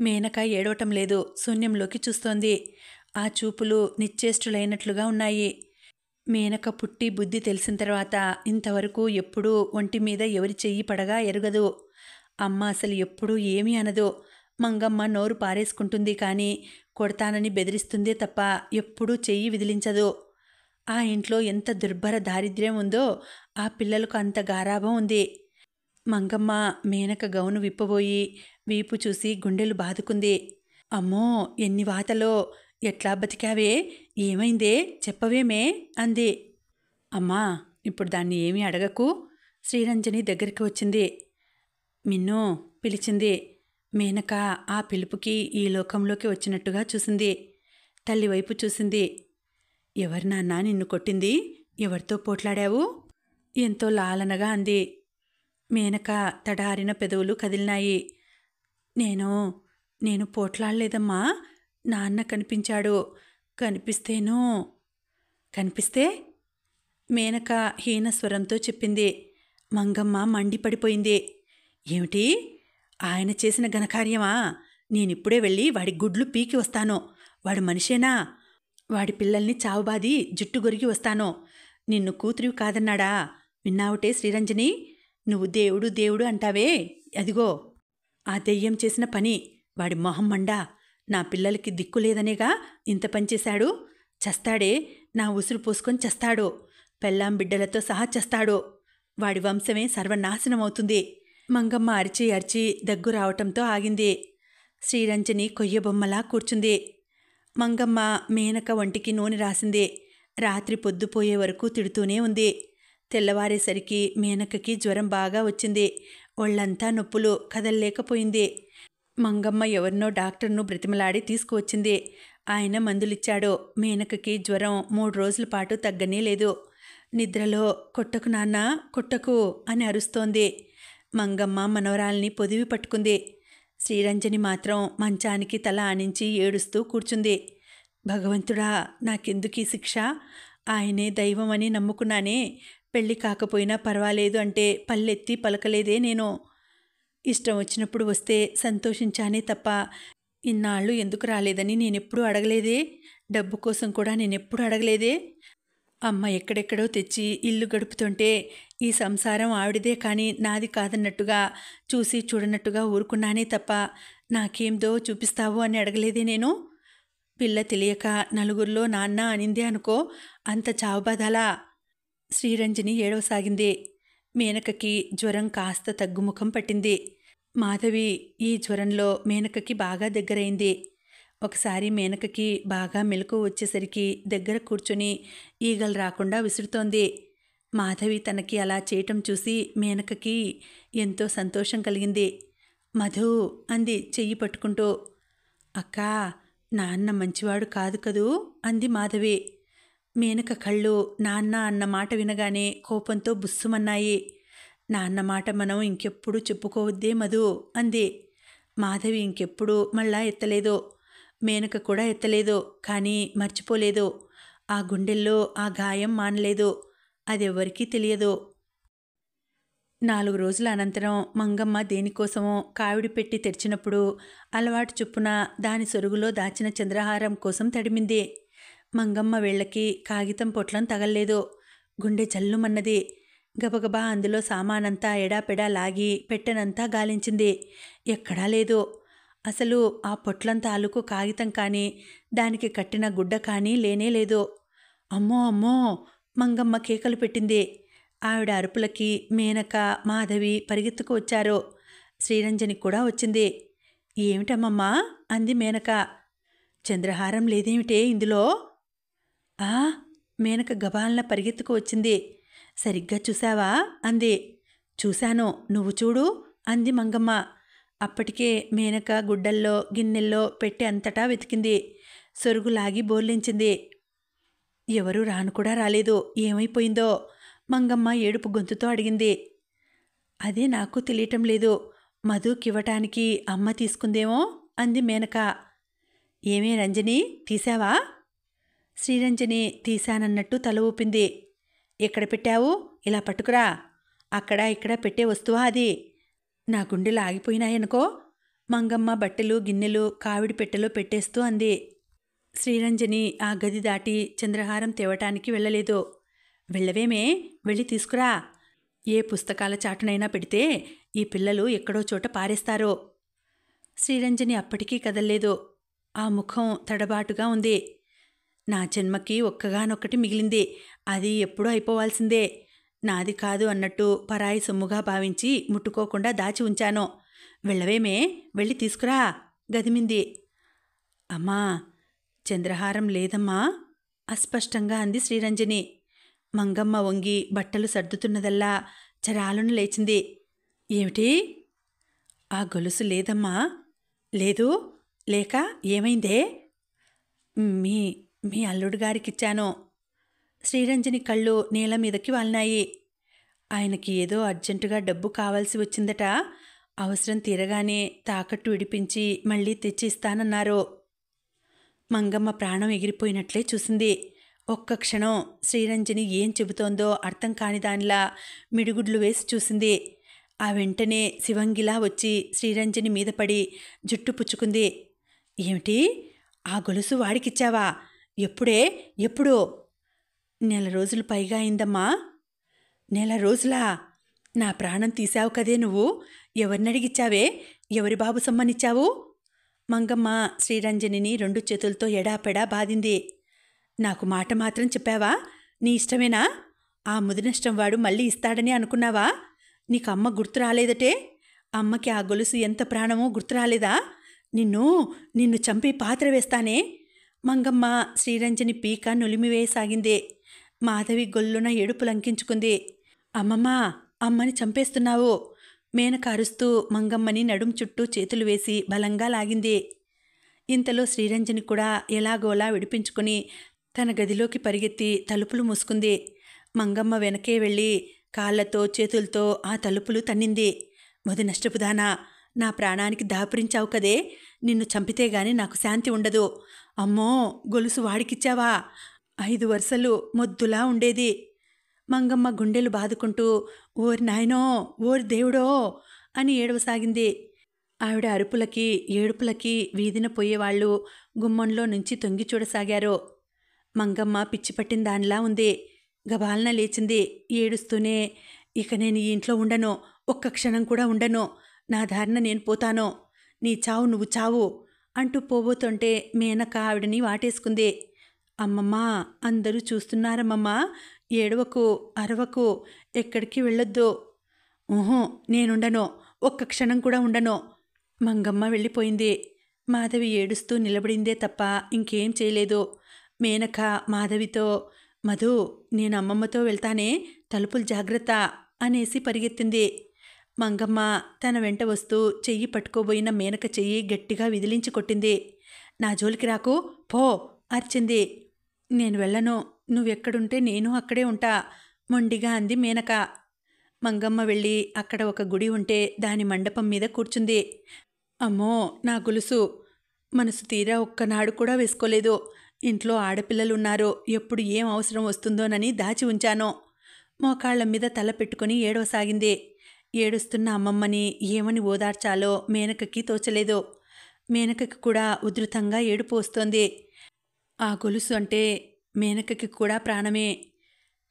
మేనక ఏడవటం లేదు, శూన్యంలోకి చూస్తోంది. ఆ చూపులు నిశ్చేష్టులైనట్లుగా ఉన్నాయి. మేనక పుట్టి బుద్ధి తెలిసిన తర్వాత ఇంతవరకు ఎప్పుడూ ఒంటి మీద ఎవరి చెయ్యి పడగా ఎరగదు. అమ్మ అసలు ఎప్పుడూ ఏమీ అనదు. మంగమ్మ నోరు పారేసుకుంటుంది కానీ కొడతానని బెదిరిస్తుందే తప్ప ఎప్పుడూ చెయ్యి విదిలించదు. ఆ ఇంట్లో ఎంత దుర్భర దారిద్ర్యం ఉందో ఆ పిల్లలకు అంత గారాభం ఉంది. మంగమ్మ మేనక గౌను విప్పబోయి వీపు చూసి గుండెలు బాదుకుంది. అమ్మో, ఎన్ని వాతలో! ఎట్లా బతికావే? ఏమైందే? చెప్పవేమే అంది. అమ్మా, ఇప్పుడు దాన్ని ఏమీ అడగకు. శ్రీరంజని దగ్గరికి వచ్చింది. మిన్ను పిలిచింది. మేనక ఆ పిలుపుకి ఈ లోకంలోకి వచ్చినట్టుగా చూసింది. తల్లి వైపు చూసింది. ఎవరు నాన్నా నిన్ను కొట్టింది? ఎవరితో పోట్లాడావు? ఎంతో లాలనగా అంది. మేనక తడారిన పెదవులు కదిలినాయి. నేను పోట్లాడలేదమ్మా. నాన్న కనిపించాడు. కనిపిస్తే? మేనక హీనస్వరంతో చెప్పింది. మంగమ్మ మండిపడిపోయింది. ఏమిటి? ఆయన చేసిన ఘనకార్యమా? నేనిప్పుడే వెళ్ళి వాడి గుడ్లు పీకి వస్తాను. వాడు మనిషేనా? వాడి పిల్లల్ని చావుబాది జుట్టు గొరిగి వస్తాను. నిన్ను కూతురివి కాదన్నాడా? విన్నావుటే శ్రీరంజని? నువ్వు దేవుడు దేవుడు అంటావే, అదిగో ఆ దెయ్యం చేసిన పని. వాడి మొహం మండా. నా పిల్లలకి దిక్కులేదనేగా ఇంత పనిచేశాడు. చస్తాడే, నా ఉసురు పోసుకొని చస్తాడు. పెళ్ళాం బిడ్డలతో సహా చస్తాడు. వాడి వంశమే సర్వనాశనమవుతుంది. మంగమ్మ అరిచి అరిచి దగ్గు రావటంతో ఆగింది. శ్రీరంజని కొయ్యబొమ్మలా కూర్చుంది. మంగమ్మ మేనక ఒంటికి నూనె రాసింది. రాత్రి పొద్దుపోయే వరకు తిడుతూనే ఉంది. తెల్లవారేసరికి మేనకకి జ్వరం బాగా వచ్చింది. ఒళ్ళంతా నొప్పులు, కదల్లేకపోయింది. మంగమ్మ ఎవరినో డాక్టర్ను బ్రతిమలాడి తీసుకువచ్చింది. ఆయన మందులిచ్చాడు. మేనకకి జ్వరం 3 రోజుల పాటు తగ్గనే లేదు. నిద్రలో కొట్టకు నాన్న, కొట్టకు అని అరుస్తోంది. మంగమ్మ మనవరాల్ని పొదివి పట్టుకుంది. శ్రీరంజని మాత్రం మంచానికి తల ఆనించి ఏడుస్తూ కూర్చుంది. భగవంతుడా, నాకెందుకీ శిక్ష? ఆయనే దైవం అని నమ్ముకున్నానే. పెళ్ళి కాకపోయినా పర్వాలేదు అంటే పల్లెత్తి పలకలేదే నేను. ఇష్టం వచ్చినప్పుడు వస్తే సంతోషించానే తప్ప ఇన్నాళ్ళు ఎందుకు రాలేదని నేనెప్పుడూ అడగలేదే. డబ్బు కోసం కూడా నేనెప్పుడు అడగలేదే. అమ్మ ఎక్కడెక్కడో తెచ్చి ఇల్లు గడుపుతుంటే ఈ సంసారం ఆవిడదే కానీ నాది కాదన్నట్టుగా, చూసి చూడనట్టుగా ఊరుకున్నానే తప్ప నాకేందో చూపిస్తావు అని అడగలేదే నేను. పిల్ల తెలియక నలుగురిలో నాన్న అనిందే అనుకో, అంత చావుబాధాలా? శ్రీరంజని ఏడవసాగింది. మేనకకి జ్వరం కాస్త తగ్గుముఖం పట్టింది. మాధవి ఈ జ్వరంలో మేనకకి బాగా దగ్గరైంది. ఒకసారి మేనకకి బాగా మెలకు వచ్చేసరికి దగ్గర కూర్చొని ఈగలు రాకుండా విసురుతోంది. మాధవి తనకి అలా చేయటం చూసి మేనకకి ఎంతో సంతోషం కలిగింది. మధు అంది చెయ్యి పట్టుకుంటూ. అక్కా, నాన్న మంచివాడు కాదు కదూ అంది మాధవి. మేనక కళ్ళు నాన్న అన్న మాట వినగానే కోపంతో బుస్సుమన్నాయి. నాన్న మాట మనం ఇంకెప్పుడు చెప్పుకోవద్దే మధు అంది. మాధవి ఇంకెప్పుడు మళ్ళా ఎత్తలేదు. మేనక కూడా ఎత్తలేదు. కానీ మర్చిపోలేదు. ఆ గుండెల్లో ఆ గాయం మానలేదు. అదెవ్వరికీ తెలియదు. 4 రోజుల అనంతరం మంగమ్మ దేనికోసమో కావిడి పెట్టి తెరిచినప్పుడు అలవాటు చొప్పున దాని సొరుగులో దాచిన చంద్రహారం కోసం తడిమింది. మంగమ్మ వేళ్లకి కాగితం పొట్లం తగల్లేదు. గుండె జల్లుమన్నది. గబగబా అందులో సామానంతా ఎడాపెడా లాగి పెట్టెనంతా గాలించింది. ఎక్కడా లేదు. అసలు ఆ పొట్లం తాలూకు కాగితం కానీ దానికి కట్టిన గుడ్డ కానీ లేనేలేదు. అమ్మో అమ్మో మంగమ్మ కేకలు పెట్టింది. ఆవిడ అరుపులకి మేనక, మాధవి పరిగెత్తుకు వచ్చారు. శ్రీరంజని కూడా వచ్చింది. ఏమిటమ్మమ్మా అంది మేనక. చంద్రహారం లేదేమిటే ఇందులో? ఆ మేనక గబాలన పరిగెత్తుకు వచ్చింది. సరిగ్గా చూశావా అంది. చూశాను, నువ్వు చూడు అంది మంగమ్మ. అప్పటికే మేనక గుడ్డల్లో గిన్నెల్లో పెట్టి అంతటా వెతికింది. సొరుగు లాగి బోర్లించింది. ఎవరూ రాను కూడా రాలేదు. ఏమైపోయిందో మంగమ్మ ఏడుపు గొంతుతో అడిగింది. అదే నాకు తెలియటం లేదు. మధుకివ్వటానికి అమ్మ తీసుకుందేమో అంది మేనక. ఏమే రంజని, తీశావా? శ్రీరంజని తీశానన్నట్టు తల ఊపింది. ఎక్కడ పెట్టావు? ఇలా పట్టుకురా. అక్కడ ఇక్కడ పెట్టే వస్తువా అది? నా గుండెలు ఆగిపోయినాయనుకో. మంగమ్మ బట్టలు గిన్నెలు కావిడి పెట్టెలో పెట్టేస్తూ అంది. శ్రీరంజని ఆ గది దాటి చంద్రహారం తేవటానికి వెళ్ళలేదు. వెళ్ళవేమే, వెళ్ళి తీసుకురా. ఏ పుస్తకాల చాటునైనా పెడితే ఈ పిల్లలు ఎక్కడో చోట పారేస్తారో. శ్రీరంజని అప్పటికీ కదల్లేదు. ఆ ముఖం తడబాటుగా ఉంది. నా జన్మకి ఒక్కగానొక్కటి మిగిలింది. అది ఎప్పుడూ అయిపోవాల్సిందే. నాది కాదు అన్నట్టు పరాయి సొమ్ముగా భావించి ముట్టుకోకుండా దాచి ఉంచాను. వెళ్ళవేమే, వెళ్ళి తీసుకురా గదిమింది. అమ్మా, చంద్రహారం లేదమ్మా అస్పష్టంగా అంది శ్రీరంజని. మంగమ్మ వంగి బట్టలు సర్దుతున్నదల్లా చరాలను లేచింది. ఏమిటి? ఆ గొలుసు లేదమ్మా. లేదు? లేక ఏమైందే? మీ మీ అల్లుడు గారికిచ్చాను. శ్రీరంజని కళ్ళు నేల మీదకి వాలినాయి. ఆయనకి ఏదో అర్జెంటుగా డబ్బు కావాల్సి వచ్చిందట. అవసరం తీరగానే తాకట్టు విడిపించి మళ్ళీ తెచ్చి ఇస్తానన్నారు. మంగమ్మ ప్రాణం ఎగిరిపోయినట్లే చూసింది. ఒక్క క్షణం శ్రీరంజని ఏం చెబుతోందో అర్థం కాని దానిలా మిడిగుడ్లు వేసి చూసింది. ఆ వెంటనే శివంగిలా వచ్చి శ్రీరంజని మీద పడి జుట్టు పుచ్చుకుంది. ఏమిటి? ఆ గొలుసు వాడికిచ్చావా? ఎప్పుడే? ఎప్పుడు? 1 రోజులు పైగా అయిందమ్మా. 1 రోజులా? నా ప్రాణం తీశావు కదే నువ్వు. ఎవరినడిగిచ్చావే? ఎవరి బాబు సమ్మనిచ్చావు? మంగమ్మ శ్రీరంజనిని 2 చేతులతో ఎడాపెడా బాదింది. నాకు మాట మాత్రం చెప్పావా? నీ ఇష్టమేనా? ఆ ముదినష్టం వాడు మళ్ళీ ఇస్తాడని అనుకున్నావా? నీకు అమ్మ గుర్తు రాలేదటే? అమ్మకి ఆ గొలుసు ఎంత ప్రాణమో గుర్తు రాలేదా? నిన్ను చంపి పాత్ర వేస్తానే. మంగమ్మ శ్రీరంజని పీక నులిమివేయసాగింది. మాధవి గొల్లున ఏడుపు లంకించుకుంది. అమ్మమ్మా, అమ్మని చంపేస్తున్నావు. మేనక అరుస్తూ మంగమ్మని నడుం చుట్టూ చేతులు వేసి బలంగా లాగింది. ఇంతలో శ్రీరంజని కూడా ఎలాగోలా విడిపించుకుని తన గదిలోకి పరిగెత్తి తలుపులు మూసుకుంది. మంగమ్మ వెనకే వెళ్ళి కాళ్లతో చేతులతో ఆ తలుపులు తన్నింది. ముదినష్టపుదానా, నా ప్రాణానికి దాపురించావు కదే. నిన్ను చంపితే గాని నాకు శాంతి ఉండదు. అమ్మో, గొలుసు వాడికిచ్చావా? 5 వరుసలు మొద్దులా ఉండేది. మంగమ్మ గుండెలు బాదుకుంటూ ఓరి నాయనో, ఓరి దేవుడో అని ఏడవసాగింది. ఆవిడ అరుపులకి ఏడుపులకి వీధిన పోయేవాళ్లు గుమ్మంలో నుంచి తొంగి చూడసాగారు. మంగమ్మ పిచ్చిపట్టిన దానిలా ఉంది. గబాలన లేచింది ఏడుస్తూనే. ఇక నేను ఈ ఇంట్లో ఉండను, ఒక్క క్షణం కూడా ఉండను. నా దారిన నేను పోతాను. నీ చావు నువ్వు చావు అంటూ పోబోతుంటే మేనక ఆవిడని వాటేసుకుంది. అమ్మమ్మా, అందరూ చూస్తున్నారమ్మమ్మా. ఏడవకు, అరవకు, ఎక్కడికి వెళ్ళొద్దు. ఊహు, నేనుండను, ఒక్క క్షణం కూడా ఉండను. మంగమ్మ వెళ్ళిపోయింది. మాధవి ఏడుస్తూ నిలబడిందే తప్ప ఇంకేం చేయలేదు. మేనక మాధవితో, మధు, నేను అమ్మమ్మతో వెళ్తానే, తలుపులు జాగ్రత్త అనేసి పరిగెత్తింది. మంగమ్మ తన వెంట వస్తూ చెయ్యి పట్టుకోబోయిన మేనక చెయ్యి గట్టిగా విదిలించి కొట్టింది. నా జోలికి రాకు, పో అరిచింది. నేను వెళ్ళను, నువ్వెక్కడుంటే నేను అక్కడే ఉంటా మొండిగా అంది మేనక. మంగమ్మ వెళ్ళి అక్కడ ఒక గుడి ఉంటే దాని మండపం మీద కూర్చుంది. అమ్మో, నా గొలుసు మనసు తీరా ఒక్కనాడు కూడా వేసుకోలేదు. ఇంట్లో ఆడపిల్లలున్నారు, ఎప్పుడు ఏం అవసరం వస్తుందోనని దాచి ఉంచాను. మోకాళ్ల మీద తల పెట్టుకుని ఏడవసాగింది. ఏడుస్తున్న అమ్మమ్మని ఏమని ఓదార్చాలో మేనకకి తోచలేదు. మేనకకి కూడా ఉధృతంగా ఏడుపు వస్తోంది. ఆ గొలుసు అంటే మేనకకి కూడా ప్రాణమే.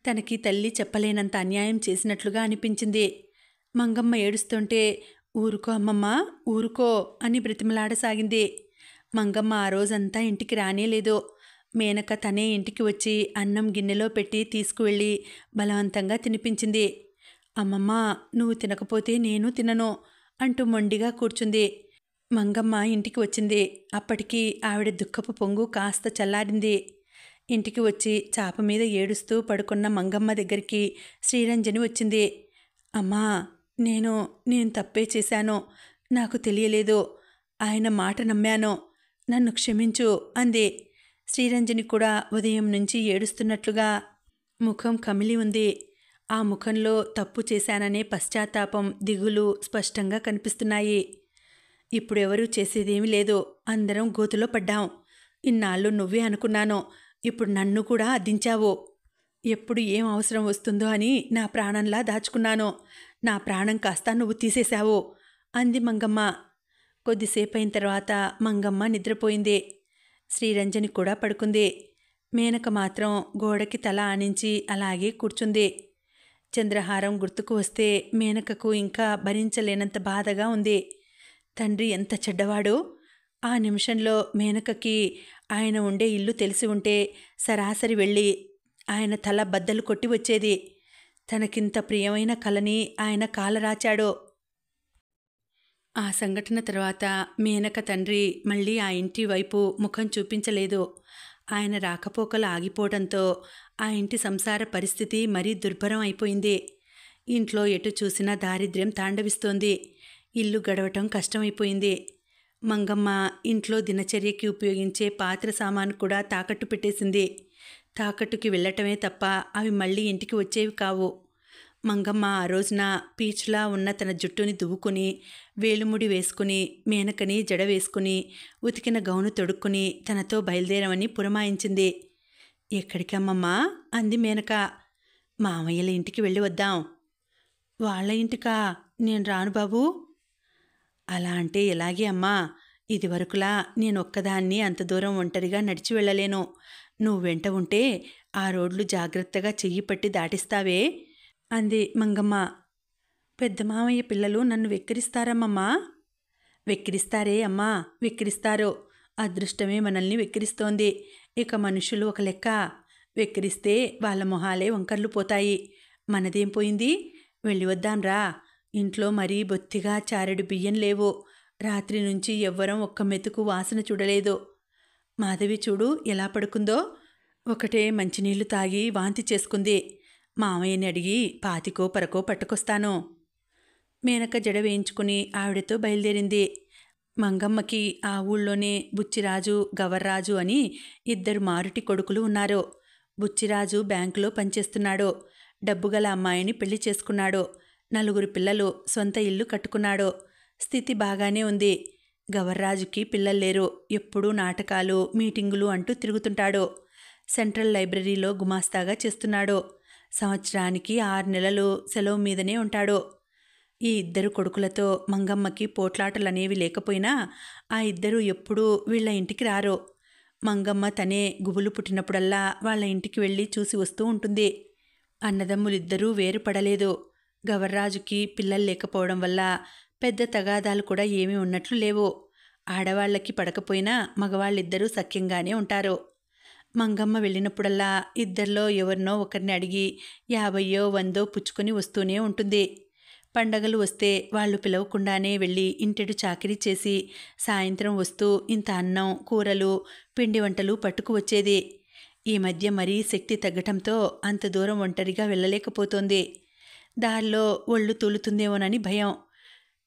తనకి తల్లి చెప్పలేనంత అన్యాయం చేసినట్లుగా అనిపించింది. మంగమ్మ ఏడుస్తుంటే ఊరుకో అమ్మమ్మ, ఊరుకో అని బ్రతిమలాడసాగింది. మంగమ్మ ఆ రోజంతా ఇంటికి రానేలేదు. మేనక తనే ఇంటికి వచ్చి అన్నం గిన్నెలో పెట్టి తీసుకువెళ్ళి బలవంతంగా తినిపించింది. అమ్మమ్మ, నువ్వు తినకపోతే నేను తినను అంటూ మొండిగా కూర్చుంది. మంగమ్మ ఇంటికి వచ్చింది. అప్పటికి ఆవిడ దుఃఖపు పొంగు కాస్త చల్లారింది. ఇంటికి వచ్చి చాప మీద ఏడుస్తూ పడుకున్న మంగమ్మ దగ్గరికి శ్రీరంజని వచ్చింది. అమ్మా, నేను తప్పే చేశాను. నాకు తెలియలేదు. ఆయన మాట నమ్మాను. నన్ను క్షమించు అంది. శ్రీరంజని కూడా ఉదయం నుంచి ఏడుస్తున్నట్లుగా ముఖం కమిలి ఉంది. ఆ ముఖంలో తప్పు చేశాననే పశ్చాత్తాపం, దిగులు స్పష్టంగా కనిపిస్తున్నాయి. ఇప్పుడెవరూ చేసేదేమీ లేదు. అందరం గోతులో పడ్డాం. ఇన్నాళ్ళు నువ్వే అనుకున్నాను. ఇప్పుడు నన్ను కూడా అద్దించావు. ఎప్పుడు ఏం అవసరం వస్తుందో అని నా ప్రాణంలా దాచుకున్నాను. నా ప్రాణం కాస్త నువ్వు తీసేశావు అంది మంగమ్మ. కొద్దిసేపైన తర్వాత మంగమ్మ నిద్రపోయింది. శ్రీరంజని కూడా పడుకుంది. మేనక మాత్రం గోడకి తల ఆనించి అలాగే కూర్చుంది. చంద్రహారం గుర్తుకు వస్తే మేనకకు ఇంకా భరించలేనంత బాధగా ఉంది. తండ్రి ఎంత చెడ్డవాడు. ఆ నిమిషంలో మేనకకి ఆయన ఉండే ఇల్లు తెలిసి ఉంటే సరాసరి వెళ్ళి ఆయన తల బద్దలు కొట్టి వచ్చేది. తనకింత ప్రియమైన కలని ఆయన కాలరాచాడు. ఆ సంఘటన తర్వాత మేనక తండ్రి మళ్ళీ ఆ ఇంటి వైపు ముఖం చూపించలేదు. ఆయన రాకపోకలు ఆగిపోవడంతో ఆ ఇంటి సంసార పరిస్థితి మరీ దుర్భరం అయిపోయింది. ఇంట్లో ఎటు చూసినా దారిద్ర్యం తాండవిస్తోంది. ఇల్లు గడవటం కష్టమైపోయింది. మంగమ్మ ఇంట్లో దినచర్యకి ఉపయోగించే పాత్ర సామాను కూడా తాకట్టు పెట్టేసింది. తాకట్టుకి వెళ్ళటమే తప్ప అవి మళ్ళీ ఇంటికి వచ్చేవి కావు. మంగమ్మ ఆ రోజున పీచులా ఉన్న తన జుట్టుని దువ్వుకుని, వేలుముడి వేసుకుని, మేనకని జడ వేసుకుని, ఉతికిన గౌను తొడుక్కుని తనతో బయలుదేరమని పురమాయించింది. ఎక్కడికమ్మమ్మా అంది మేనక. మామయ్యల ఇంటికి వెళ్ళి వద్దాం. వాళ్ళ ఇంటికా? నేను రాను బాబూ. అలా అంటే ఎలాగే అమ్మా? ఇదివరకులా నేనొక్కదాన్ని అంత దూరం ఒంటరిగా నడిచి వెళ్ళలేను. నువ్వు వెంట ఉంటే ఆ రోడ్లు జాగ్రత్తగా చెయ్యి పట్టి దాటిస్తావే అంది మంగమ్మ. పెద్ద మామయ్య పిల్లలు నన్ను వెక్కిరిస్తారమ్మమ్మా. వెక్కిరిస్తారే అమ్మా, వెక్కిరిస్తారు. అదృష్టమే మనల్ని వెక్కిరిస్తోంది. ఇక మనుషులు ఒక లెక్క. వెక్కిరిస్తే వాళ్ళ మొహాలే వంకర్లు పోతాయి. మనదేం పోయింది? వెళ్ళి వద్దాంరా. ఇంట్లో మరీ బొత్తిగా చారెడు బియ్యం లేవు. రాత్రి నుంచి ఎవ్వరం ఒక్క మెతుకు వాసన చూడలేదు. మాధవి చూడు ఎలా పడుకుందో. ఒకటే మంచినీళ్లు తాగి వాంతి చేసుకుంది. మామయ్యని అడిగి పాతికో పరకో పట్టుకొస్తాను. మేనక జడ వేయించుకుని ఆవిడతో బయలుదేరింది. మంగమ్మకి ఆ ఊళ్ళోనే బుచ్చిరాజు, గవర్రాజు అని ఇద్దరు మారుటి కొడుకులు ఉన్నారు. బుచ్చిరాజు బ్యాంకులో పనిచేస్తున్నాడు. డబ్బుగల అమ్మాయిని పెళ్లి చేసుకున్నాడు. 4 పిల్లలు, సొంత ఇల్లు కట్టుకున్నాడు. స్థితి బాగానే ఉంది. గవర్రాజుకి పిల్లలు లేరు. ఎప్పుడూ నాటకాలు, మీటింగులు అంటూ తిరుగుతుంటాడు. సెంట్రల్ లైబ్రరీలో గుమాస్తాగా చేస్తున్నాడు. సంవత్సరానికి 6 నెలలు సెలవు మీదనే ఉంటాడు. ఈ ఇద్దరు కొడుకులతో మంగమ్మకి పోట్లాటలనేవి లేకపోయినా ఆ ఇద్దరూ ఎప్పుడూ వీళ్ళ ఇంటికి రారు. మంగమ్మ తనే గుబులు పుట్టినప్పుడల్లా వాళ్ళ ఇంటికి వెళ్ళి చూసి వస్తూ ఉంటుంది. అన్నదమ్ములిద్దరూ వేరుపడలేదు. గవర్రాజుకి పిల్లలు లేకపోవడం వల్ల పెద్ద తగాదాలు కూడా ఏమీ ఉన్నట్లు లేవు. ఆడవాళ్లకి పడకపోయినా మగవాళ్ళిద్దరూ సఖ్యంగానే ఉంటారు. మంగమ్మ వెళ్ళినప్పుడల్లా ఇద్దరిలో ఎవరినో ఒకరిని అడిగి 50 100 పుచ్చుకొని వస్తూనే ఉంటుంది. పండగలు వస్తే వాళ్ళు పిలవకుండానే వెళ్ళి ఇంటెడు చాకిరీ చేసి సాయంత్రం వస్తూ ఇంత అన్నం, కూరలు, పిండి వంటలు పట్టుకు వచ్చేది. ఈ మధ్య మరీ శక్తి తగ్గటంతో అంత దూరం ఒంటరిగా వెళ్ళలేకపోతోంది. దారిలో ఒళ్ళు తూలుతుందేమోనని భయం.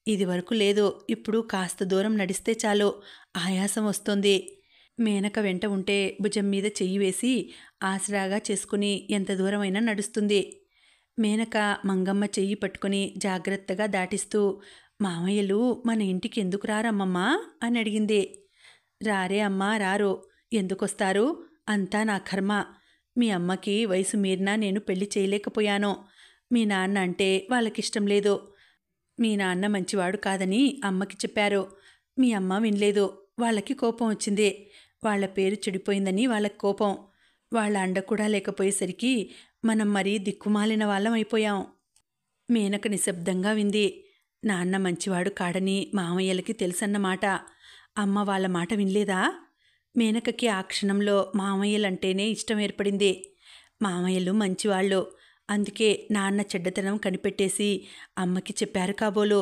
ఇదివరకు లేదు. ఇప్పుడు కాస్త దూరం నడిస్తే చాలు ఆయాసం వస్తోంది. మేనక వెంట ఉంటే భుజం మీద చెయ్యి వేసి ఆసరాగా చేసుకుని ఎంత దూరమైనా నడుస్తుంది. మేనక మంగమ్మ చెయ్యి పట్టుకుని జాగ్రత్తగా దాటిస్తూ, మామయ్యలు మన ఇంటికి ఎందుకు రారమ్మమ్మా అని అడిగింది. రారే అమ్మా, రారు. ఎందుకొస్తారు? అంతా నా కర్మ. మీ అమ్మకి వయసు మీరినా నేను పెళ్లి చేయలేకపోయాను. మీ నాన్న అంటే వాళ్ళకిష్టం లేదు. మీ నాన్న మంచివాడు కాదని అమ్మకి చెప్పారు. మీ అమ్మ వినలేదు. వాళ్ళకి కోపం వచ్చింది. వాళ్ళ పేరు చెడిపోయిందని వాళ్ళకి కోపం. వాళ్ళ అండ కూడా లేకపోయేసరికి మనం మరీ దిక్కుమాలిన వాళ్ళం అయిపోయాం. మేనక నిశ్శబ్దంగా వింది. నాన్న మంచివాడు కాడని మామయ్యలకి తెలుసన్నమాట. అమ్మ వాళ్ళ మాట వినలేదా? మేనకకి ఆ క్షణంలో మామయ్యలంటేనే ఇష్టం ఏర్పడింది. మామయ్యలు మంచివాళ్ళు. అందుకే నాన్న చెడ్డతనం కనిపెట్టేసి అమ్మకి చెప్పారు కాబోలు.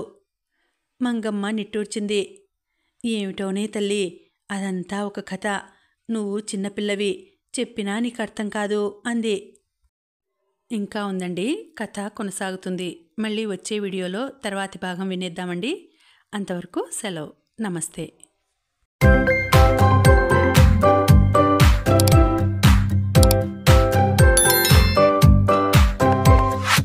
మంగమ్మ నిట్టూర్చింది. ఏమిటోనే తల్లి, అదంతా ఒక కథ. నువ్వు చిన్నపిల్లవి, చెప్పినా నీకు అర్థం కాదు అంది. ఇంకా ఉందండి, కథ కొనసాగుతుంది. మళ్ళీ వచ్చే వీడియోలో తర్వాతి భాగం వినేద్దామండి. అంతవరకు సెలవు. నమస్తే.